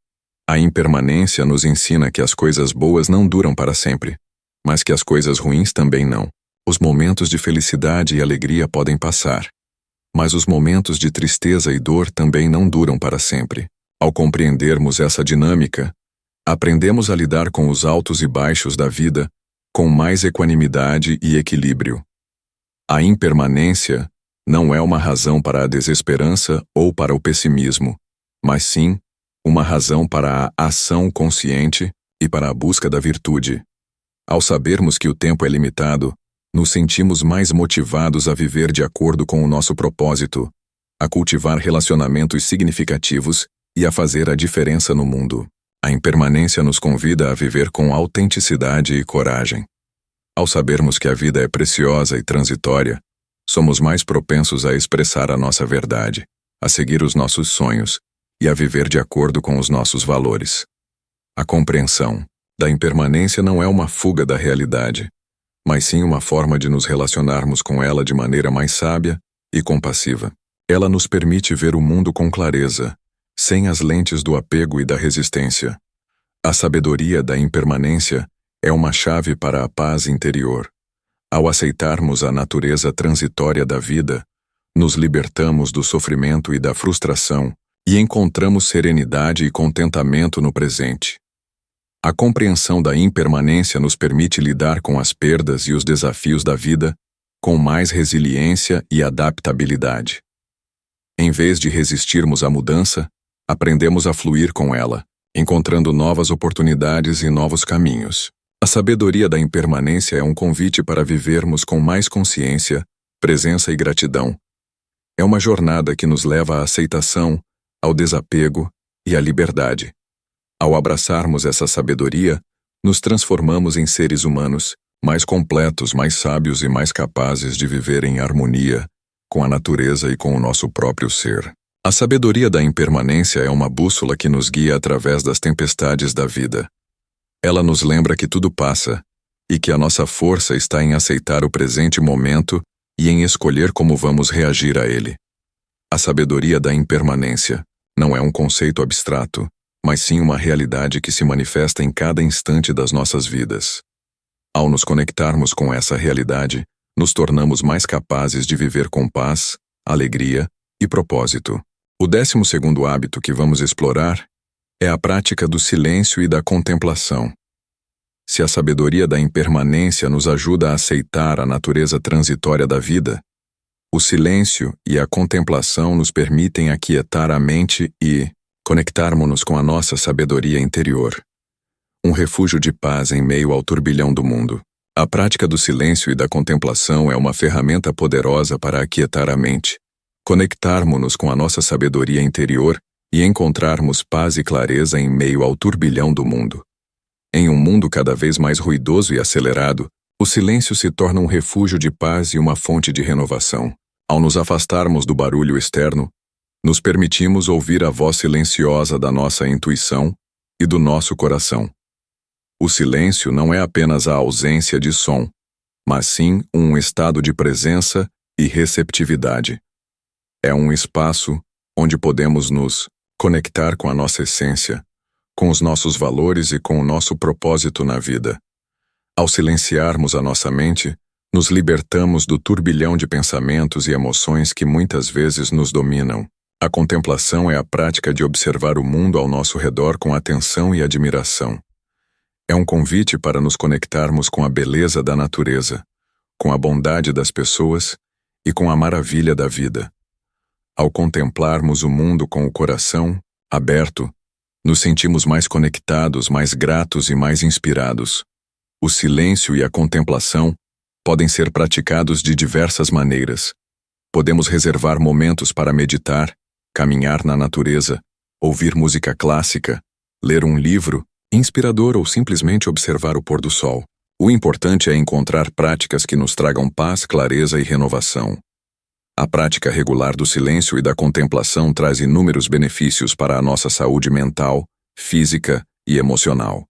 A impermanência nos ensina que as coisas boas não duram para sempre, mas que as coisas ruins também não. Os momentos de felicidade e alegria podem passar, mas os momentos de tristeza e dor também não duram para sempre. Ao compreendermos essa dinâmica, aprendemos a lidar com os altos e baixos da vida com mais equanimidade e equilíbrio. A impermanência não é uma razão para a desesperança ou para o pessimismo, mas sim uma razão para a ação consciente e para a busca da virtude. Ao sabermos que o tempo é limitado, nos sentimos mais motivados a viver de acordo com o nosso propósito, a cultivar relacionamentos significativos e a fazer a diferença no mundo. A impermanência nos convida a viver com autenticidade e coragem. Ao sabermos que a vida é preciosa e transitória, somos mais propensos a expressar a nossa verdade, a seguir os nossos sonhos e a viver de acordo com os nossos valores. A compreensão da impermanência não é uma fuga da realidade, mas sim uma forma de nos relacionarmos com ela de maneira mais sábia e compassiva. Ela nos permite ver o mundo com clareza, sem as lentes do apego e da resistência. A sabedoria da impermanência é uma chave para a paz interior. Ao aceitarmos a natureza transitória da vida, nos libertamos do sofrimento e da frustração e encontramos serenidade e contentamento no presente. A compreensão da impermanência nos permite lidar com as perdas e os desafios da vida com mais resiliência e adaptabilidade. Em vez de resistirmos à mudança, aprendemos a fluir com ela, encontrando novas oportunidades e novos caminhos. A sabedoria da impermanência é um convite para vivermos com mais consciência, presença e gratidão. É uma jornada que nos leva à aceitação, ao desapego e à liberdade. Ao abraçarmos essa sabedoria, nos transformamos em seres humanos, mais completos, mais sábios e mais capazes de viver em harmonia com a natureza e com o nosso próprio ser. A sabedoria da impermanência é uma bússola que nos guia através das tempestades da vida. Ela nos lembra que tudo passa e que a nossa força está em aceitar o presente momento e em escolher como vamos reagir a ele. A sabedoria da impermanência não é um conceito abstrato, mas sim uma realidade que se manifesta em cada instante das nossas vidas. Ao nos conectarmos com essa realidade, nos tornamos mais capazes de viver com paz, alegria e propósito. O 12º hábito que vamos explorar é a prática do silêncio e da contemplação. Se a sabedoria da impermanência nos ajuda a aceitar a natureza transitória da vida, o silêncio e a contemplação nos permitem aquietar a mente e conectarmos-nos com a nossa sabedoria interior. Um refúgio de paz em meio ao turbilhão do mundo. A prática do silêncio e da contemplação é uma ferramenta poderosa para aquietar a mente, conectarmos-nos com a nossa sabedoria interior e encontrarmos paz e clareza em meio ao turbilhão do mundo. Em um mundo cada vez mais ruidoso e acelerado, o silêncio se torna um refúgio de paz e uma fonte de renovação. Ao nos afastarmos do barulho externo, nos permitimos ouvir a voz silenciosa da nossa intuição e do nosso coração. O silêncio não é apenas a ausência de som, mas sim um estado de presença e receptividade. É um espaço onde podemos nos conectar com a nossa essência, com os nossos valores e com o nosso propósito na vida. Ao silenciarmos a nossa mente, nos libertamos do turbilhão de pensamentos e emoções que muitas vezes nos dominam. A contemplação é a prática de observar o mundo ao nosso redor com atenção e admiração. É um convite para nos conectarmos com a beleza da natureza, com a bondade das pessoas e com a maravilha da vida. Ao contemplarmos o mundo com o coração aberto, nos sentimos mais conectados, mais gratos e mais inspirados. O silêncio e a contemplação podem ser praticados de diversas maneiras. Podemos reservar momentos para meditar, caminhar na natureza, ouvir música clássica, ler um livro inspirador ou simplesmente observar o pôr do sol. O importante é encontrar práticas que nos tragam paz, clareza e renovação. A prática regular do silêncio e da contemplação traz inúmeros benefícios para a nossa saúde mental, física e emocional.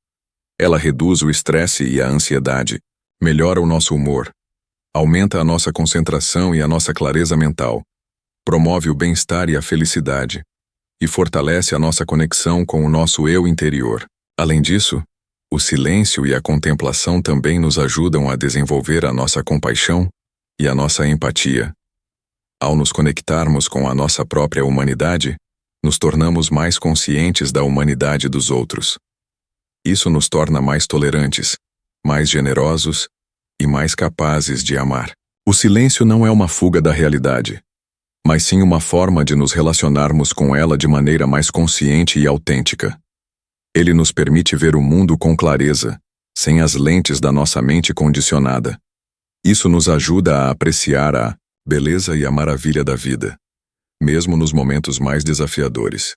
Ela reduz o estresse e a ansiedade, melhora o nosso humor, aumenta a nossa concentração e a nossa clareza mental, promove o bem-estar e a felicidade, e fortalece a nossa conexão com o nosso eu interior. Além disso, o silêncio e a contemplação também nos ajudam a desenvolver a nossa compaixão e a nossa empatia. Ao nos conectarmos com a nossa própria humanidade, nos tornamos mais conscientes da humanidade dos outros. Isso nos torna mais tolerantes, mais generosos e mais capazes de amar. O silêncio não é uma fuga da realidade, mas sim uma forma de nos relacionarmos com ela de maneira mais consciente e autêntica. Ele nos permite ver o mundo com clareza, sem as lentes da nossa mente condicionada. Isso nos ajuda a apreciar a beleza e a maravilha da vida, mesmo nos momentos mais desafiadores.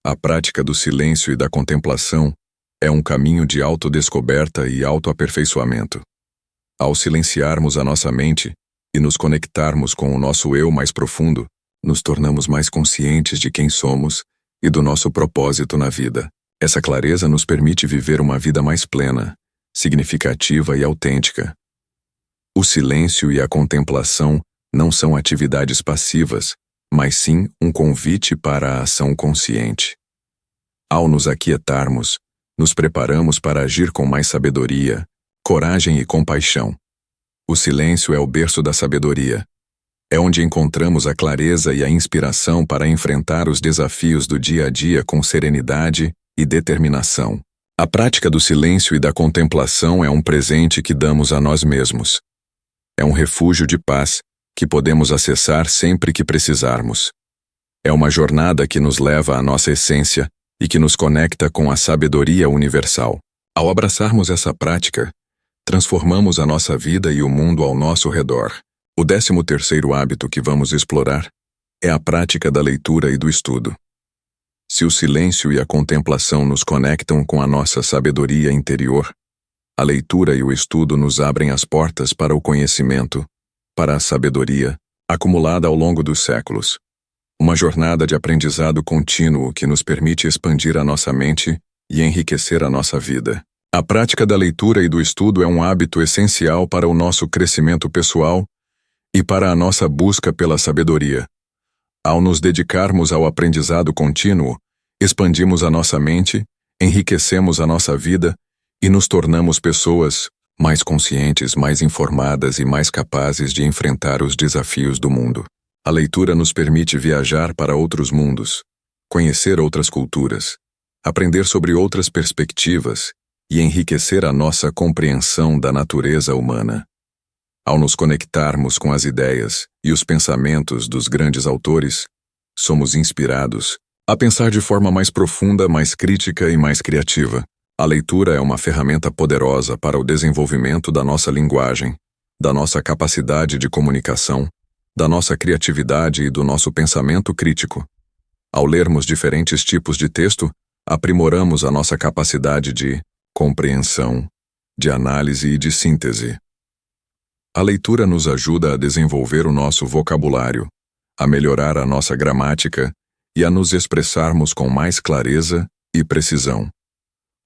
A prática do silêncio e da contemplação é um caminho de autodescoberta e autoaperfeiçoamento. Ao silenciarmos a nossa mente e nos conectarmos com o nosso eu mais profundo, nos tornamos mais conscientes de quem somos e do nosso propósito na vida. Essa clareza nos permite viver uma vida mais plena, significativa e autêntica. O silêncio e a contemplação não são atividades passivas, mas sim um convite para a ação consciente. Ao nos aquietarmos, nos preparamos para agir com mais sabedoria, coragem e compaixão. O silêncio é o berço da sabedoria. É onde encontramos a clareza e a inspiração para enfrentar os desafios do dia a dia com serenidade e determinação. A prática do silêncio e da contemplação é um presente que damos a nós mesmos. É um refúgio de paz que podemos acessar sempre que precisarmos. É uma jornada que nos leva à nossa essência e que nos conecta com a sabedoria universal. Ao abraçarmos essa prática, transformamos a nossa vida e o mundo ao nosso redor. O 13º hábito que vamos explorar é a prática da leitura e do estudo. Se o silêncio e a contemplação nos conectam com a nossa sabedoria interior, a leitura e o estudo nos abrem as portas para o conhecimento, para a sabedoria, acumulada ao longo dos séculos. Uma jornada de aprendizado contínuo que nos permite expandir a nossa mente e enriquecer a nossa vida. A prática da leitura e do estudo é um hábito essencial para o nosso crescimento pessoal e para a nossa busca pela sabedoria. Ao nos dedicarmos ao aprendizado contínuo, expandimos a nossa mente, enriquecemos a nossa vida e nos tornamos pessoas mais conscientes, mais informadas e mais capazes de enfrentar os desafios do mundo. A leitura nos permite viajar para outros mundos, conhecer outras culturas, aprender sobre outras perspectivas e enriquecer a nossa compreensão da natureza humana. Ao nos conectarmos com as ideias e os pensamentos dos grandes autores, somos inspirados a pensar de forma mais profunda, mais crítica e mais criativa. A leitura é uma ferramenta poderosa para o desenvolvimento da nossa linguagem, da nossa capacidade de comunicação, da nossa criatividade e do nosso pensamento crítico. Ao lermos diferentes tipos de texto, aprimoramos a nossa capacidade de compreensão, de análise e de síntese. A leitura nos ajuda a desenvolver o nosso vocabulário, a melhorar a nossa gramática e a nos expressarmos com mais clareza e precisão.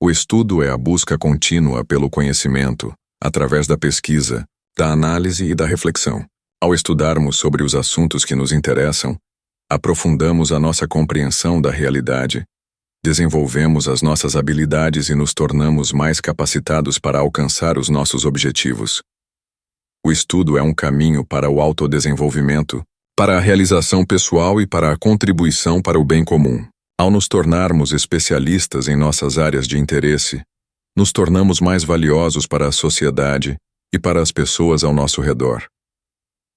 O estudo é a busca contínua pelo conhecimento, através da pesquisa, da análise e da reflexão. Ao estudarmos sobre os assuntos que nos interessam, aprofundamos a nossa compreensão da realidade, desenvolvemos as nossas habilidades e nos tornamos mais capacitados para alcançar os nossos objetivos. O estudo é um caminho para o autodesenvolvimento, para a realização pessoal e para a contribuição para o bem comum. Ao nos tornarmos especialistas em nossas áreas de interesse, nos tornamos mais valiosos para a sociedade e para as pessoas ao nosso redor.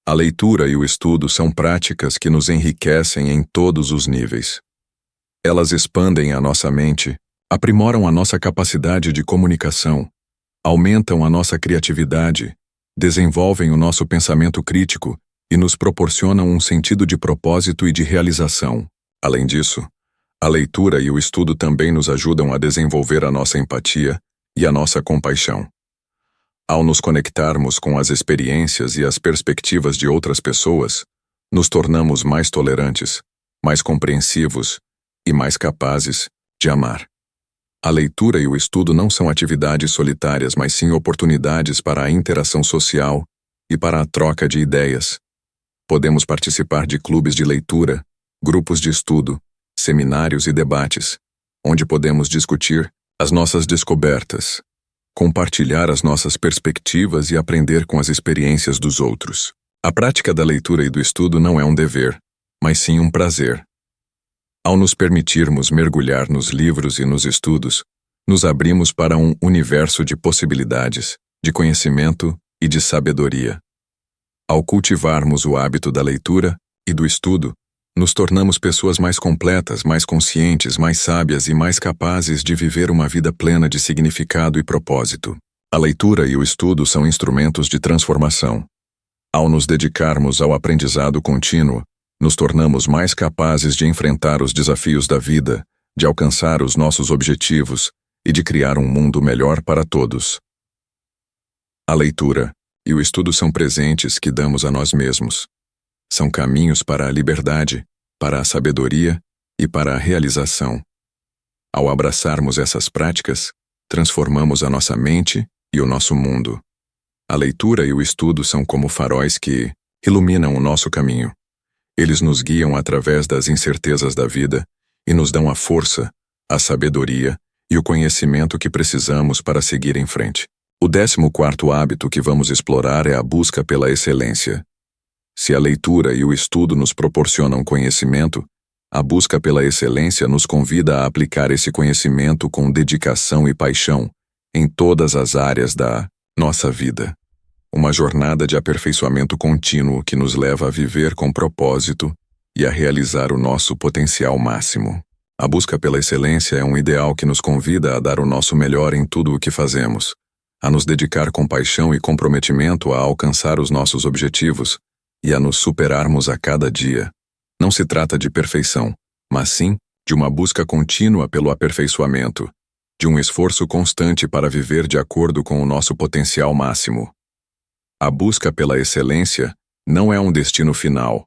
A leitura e o estudo são práticas que nos enriquecem em todos os níveis. Elas expandem a nossa mente, aprimoram a nossa capacidade de comunicação, aumentam a nossa criatividade, desenvolvem o nosso pensamento crítico e nos proporcionam um sentido de propósito e de realização. Além disso, a leitura e o estudo também nos ajudam a desenvolver a nossa empatia e a nossa compaixão. Ao nos conectarmos com as experiências e as perspectivas de outras pessoas, nos tornamos mais tolerantes, mais compreensivos e mais capazes de amar. A leitura e o estudo não são atividades solitárias, mas sim oportunidades para a interação social e para a troca de ideias. Podemos participar de clubes de leitura, grupos de estudo, seminários e debates, onde podemos discutir as nossas descobertas, compartilhar as nossas perspectivas e aprender com as experiências dos outros. A prática da leitura e do estudo não é um dever, mas sim um prazer. Ao nos permitirmos mergulhar nos livros e nos estudos, nos abrimos para um universo de possibilidades, de conhecimento e de sabedoria. Ao cultivarmos o hábito da leitura e do estudo, nos tornamos pessoas mais completas, mais conscientes, mais sábias e mais capazes de viver uma vida plena de significado e propósito. A leitura e o estudo são instrumentos de transformação. Ao nos dedicarmos ao aprendizado contínuo, nos tornamos mais capazes de enfrentar os desafios da vida, de alcançar os nossos objetivos e de criar um mundo melhor para todos. A leitura e o estudo são presentes que damos a nós mesmos. São caminhos para a liberdade, para a sabedoria e para a realização. Ao abraçarmos essas práticas, transformamos a nossa mente e o nosso mundo. A leitura e o estudo são como faróis que iluminam o nosso caminho. Eles nos guiam através das incertezas da vida e nos dão a força, a sabedoria e o conhecimento que precisamos para seguir em frente. O 14º hábito que vamos explorar é a busca pela excelência. Se a leitura e o estudo nos proporcionam conhecimento, a busca pela excelência nos convida a aplicar esse conhecimento com dedicação e paixão em todas as áreas da nossa vida. Uma jornada de aperfeiçoamento contínuo que nos leva a viver com propósito e a realizar o nosso potencial máximo. A busca pela excelência é um ideal que nos convida a dar o nosso melhor em tudo o que fazemos, a nos dedicar com paixão e comprometimento a alcançar os nossos objetivos e a nos superarmos a cada dia. Não se trata de perfeição, mas sim de uma busca contínua pelo aperfeiçoamento, de um esforço constante para viver de acordo com o nosso potencial máximo. A busca pela excelência não é um destino final,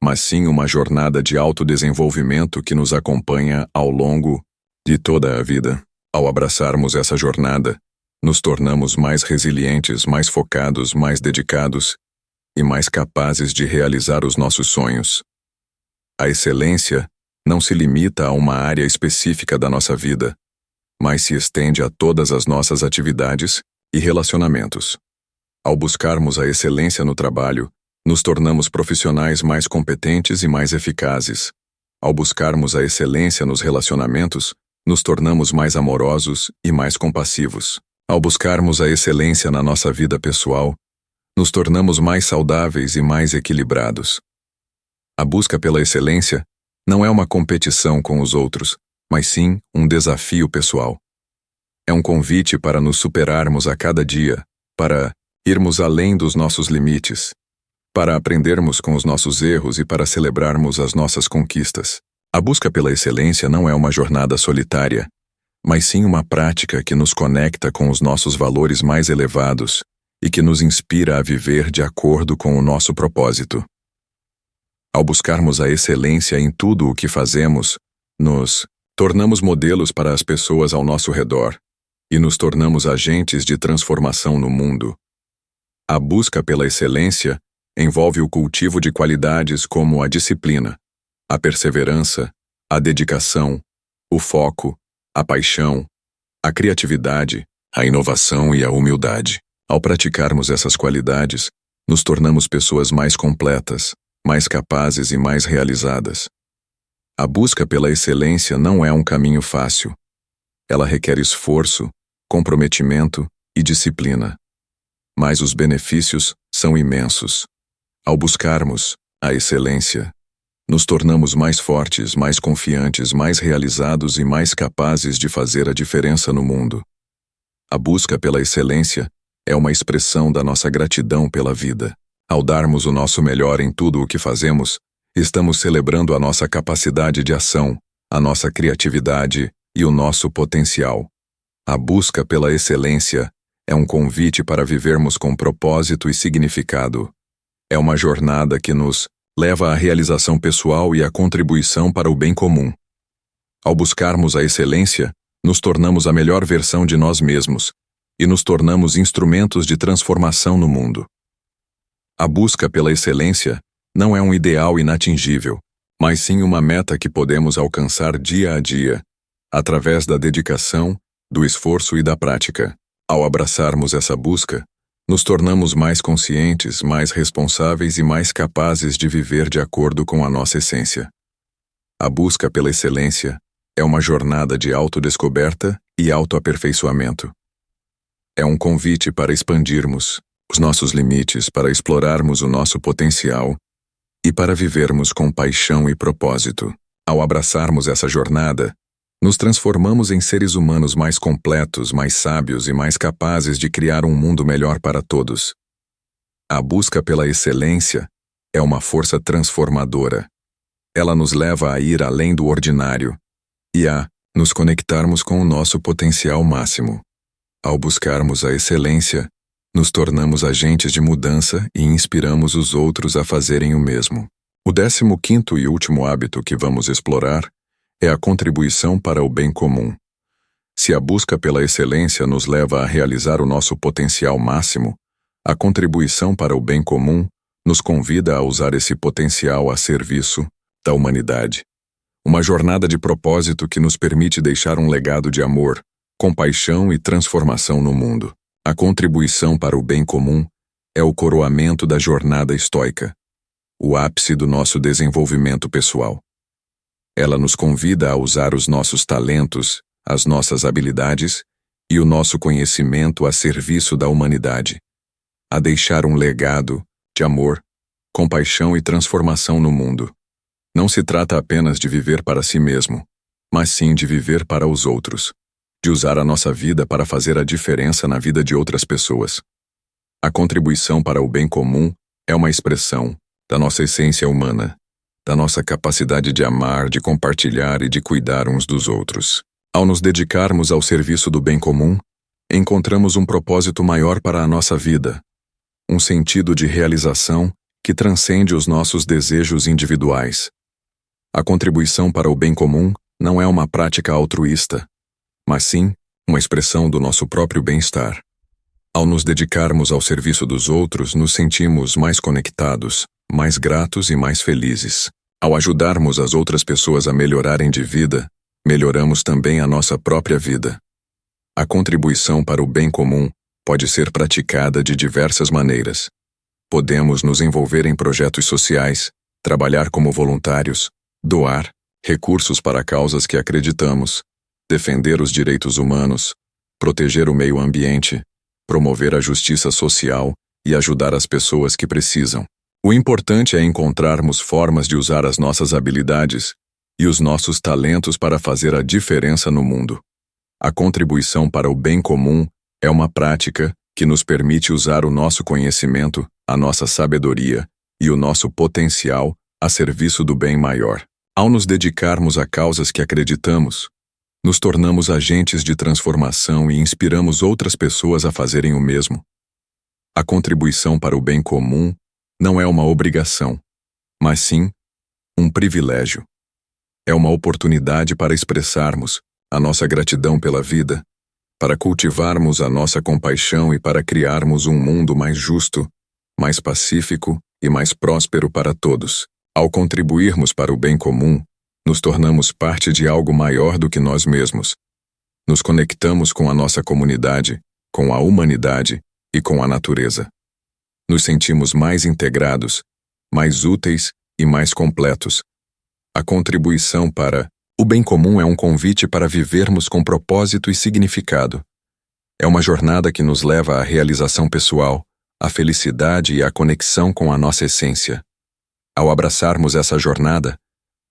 mas sim uma jornada de autodesenvolvimento que nos acompanha ao longo de toda a vida. Ao abraçarmos essa jornada, nos tornamos mais resilientes, mais focados, mais dedicados e mais capazes de realizar os nossos sonhos. A excelência não se limita a uma área específica da nossa vida, mas se estende a todas as nossas atividades e relacionamentos. Ao buscarmos a excelência no trabalho, nos tornamos profissionais mais competentes e mais eficazes. Ao buscarmos a excelência nos relacionamentos, nos tornamos mais amorosos e mais compassivos. Ao buscarmos a excelência na nossa vida pessoal, nos tornamos mais saudáveis e mais equilibrados. A busca pela excelência não é uma competição com os outros, mas sim um desafio pessoal. É um convite para nos superarmos a cada dia, para irmos além dos nossos limites, para aprendermos com os nossos erros e para celebrarmos as nossas conquistas. A busca pela excelência não é uma jornada solitária, mas sim uma prática que nos conecta com os nossos valores mais elevados e que nos inspira a viver de acordo com o nosso propósito. Ao buscarmos a excelência em tudo o que fazemos, nos tornamos modelos para as pessoas ao nosso redor e nos tornamos agentes de transformação no mundo. A busca pela excelência envolve o cultivo de qualidades como a disciplina, a perseverança, a dedicação, o foco, a paixão, a criatividade, a inovação e a humildade. Ao praticarmos essas qualidades, nos tornamos pessoas mais completas, mais capazes e mais realizadas. A busca pela excelência não é um caminho fácil. Ela requer esforço, comprometimento e disciplina. Mas os benefícios são imensos. Ao buscarmos a excelência, nos tornamos mais fortes, mais confiantes, mais realizados e mais capazes de fazer a diferença no mundo. A busca pela excelência é uma expressão da nossa gratidão pela vida. Ao darmos o nosso melhor em tudo o que fazemos, estamos celebrando a nossa capacidade de ação, a nossa criatividade e o nosso potencial. A busca pela excelência é um convite para vivermos com propósito e significado. É uma jornada que nos leva à realização pessoal e à contribuição para o bem comum. Ao buscarmos a excelência, nos tornamos a melhor versão de nós mesmos e nos tornamos instrumentos de transformação no mundo. A busca pela excelência não é um ideal inatingível, mas sim uma meta que podemos alcançar dia a dia, através da dedicação, do esforço e da prática. Ao abraçarmos essa busca, nos tornamos mais conscientes, mais responsáveis e mais capazes de viver de acordo com a nossa essência. A busca pela excelência é uma jornada de autodescoberta e autoaperfeiçoamento. É um convite para expandirmos os nossos limites, para explorarmos o nosso potencial e para vivermos com paixão e propósito. Ao abraçarmos essa jornada, nos transformamos em seres humanos mais completos, mais sábios e mais capazes de criar um mundo melhor para todos. A busca pela excelência é uma força transformadora. Ela nos leva a ir além do ordinário e a nos conectarmos com o nosso potencial máximo. Ao buscarmos a excelência, nos tornamos agentes de mudança e inspiramos os outros a fazerem o mesmo. O 15º e último hábito que vamos explorar é a contribuição para o bem comum. Se a busca pela excelência nos leva a realizar o nosso potencial máximo, a contribuição para o bem comum nos convida a usar esse potencial a serviço da humanidade. Uma jornada de propósito que nos permite deixar um legado de amor, compaixão e transformação no mundo. A contribuição para o bem comum é o coroamento da jornada estoica, o ápice do nosso desenvolvimento pessoal. Ela nos convida a usar os nossos talentos, as nossas habilidades e o nosso conhecimento a serviço da humanidade, a deixar um legado de amor, compaixão e transformação no mundo. Não se trata apenas de viver para si mesmo, mas sim de viver para os outros, de usar a nossa vida para fazer a diferença na vida de outras pessoas. A contribuição para o bem comum é uma expressão da nossa essência humana, da nossa capacidade de amar, de compartilhar e de cuidar uns dos outros. Ao nos dedicarmos ao serviço do bem comum, encontramos um propósito maior para a nossa vida, um sentido de realização que transcende os nossos desejos individuais. A contribuição para o bem comum não é uma prática altruísta, mas sim uma expressão do nosso próprio bem-estar. Ao nos dedicarmos ao serviço dos outros, nos sentimos mais conectados, mais gratos e mais felizes. Ao ajudarmos as outras pessoas a melhorarem de vida, melhoramos também a nossa própria vida. A contribuição para o bem comum pode ser praticada de diversas maneiras. Podemos nos envolver em projetos sociais, trabalhar como voluntários, doar recursos para causas que acreditamos, defender os direitos humanos, proteger o meio ambiente, promover a justiça social e ajudar as pessoas que precisam. O importante é encontrarmos formas de usar as nossas habilidades e os nossos talentos para fazer a diferença no mundo. A contribuição para o bem comum é uma prática que nos permite usar o nosso conhecimento, a nossa sabedoria e o nosso potencial a serviço do bem maior. Ao nos dedicarmos a causas que acreditamos, nos tornamos agentes de transformação e inspiramos outras pessoas a fazerem o mesmo. A contribuição para o bem comum não é uma obrigação, mas sim um privilégio. É uma oportunidade para expressarmos a nossa gratidão pela vida, para cultivarmos a nossa compaixão e para criarmos um mundo mais justo, mais pacífico e mais próspero para todos. Ao contribuirmos para o bem comum, nos tornamos parte de algo maior do que nós mesmos. Nos conectamos com a nossa comunidade, com a humanidade e com a natureza. Nos sentimos mais integrados, mais úteis e mais completos. A contribuição para o bem comum é um convite para vivermos com propósito e significado. É uma jornada que nos leva à realização pessoal, à felicidade e à conexão com a nossa essência. Ao abraçarmos essa jornada,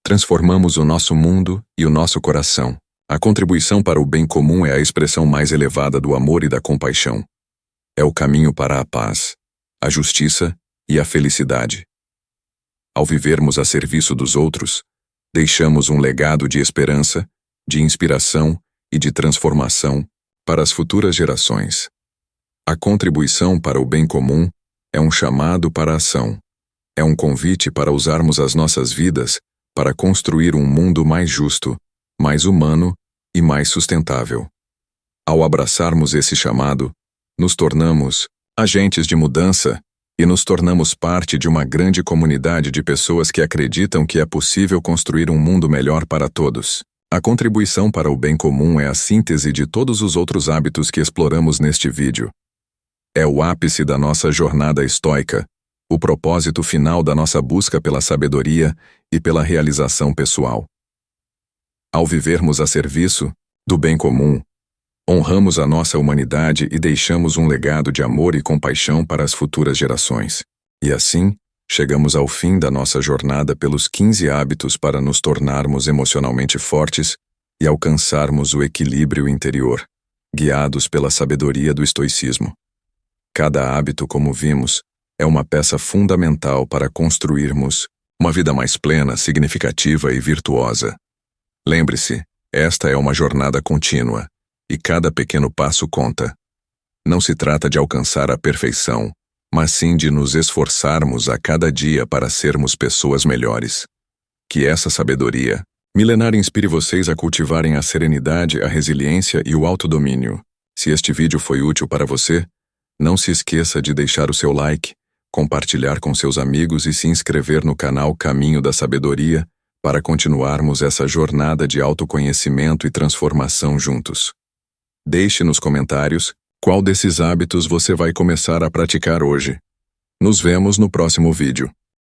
transformamos o nosso mundo e o nosso coração. A contribuição para o bem comum é a expressão mais elevada do amor e da compaixão. É o caminho para a paz, a justiça e a felicidade. Ao vivermos a serviço dos outros, deixamos um legado de esperança, de inspiração e de transformação para as futuras gerações. A contribuição para o bem comum é um chamado para a ação. É um convite para usarmos as nossas vidas para construir um mundo mais justo, mais humano e mais sustentável. Ao abraçarmos esse chamado, nos tornamos agentes de mudança e nos tornamos parte de uma grande comunidade de pessoas que acreditam que é possível construir um mundo melhor para todos. A contribuição para o bem comum é a síntese de todos os outros hábitos que exploramos neste vídeo. É o ápice da nossa jornada estoica, o propósito final da nossa busca pela sabedoria e pela realização pessoal. Ao vivermos a serviço do bem comum, honramos a nossa humanidade e deixamos um legado de amor e compaixão para as futuras gerações. E assim, chegamos ao fim da nossa jornada pelos 15 hábitos para nos tornarmos emocionalmente fortes e alcançarmos o equilíbrio interior, guiados pela sabedoria do estoicismo. Cada hábito, como vimos, é uma peça fundamental para construirmos uma vida mais plena, significativa e virtuosa. Lembre-se, esta é uma jornada contínua, e cada pequeno passo conta. Não se trata de alcançar a perfeição, mas sim de nos esforçarmos a cada dia para sermos pessoas melhores. Que essa sabedoria milenar inspire vocês a cultivarem a serenidade, a resiliência e o autodomínio. Se este vídeo foi útil para você, não se esqueça de deixar o seu like, compartilhar com seus amigos e se inscrever no canal Caminho da Sabedoria para continuarmos essa jornada de autoconhecimento e transformação juntos. Deixe nos comentários qual desses hábitos você vai começar a praticar hoje. Nos vemos no próximo vídeo.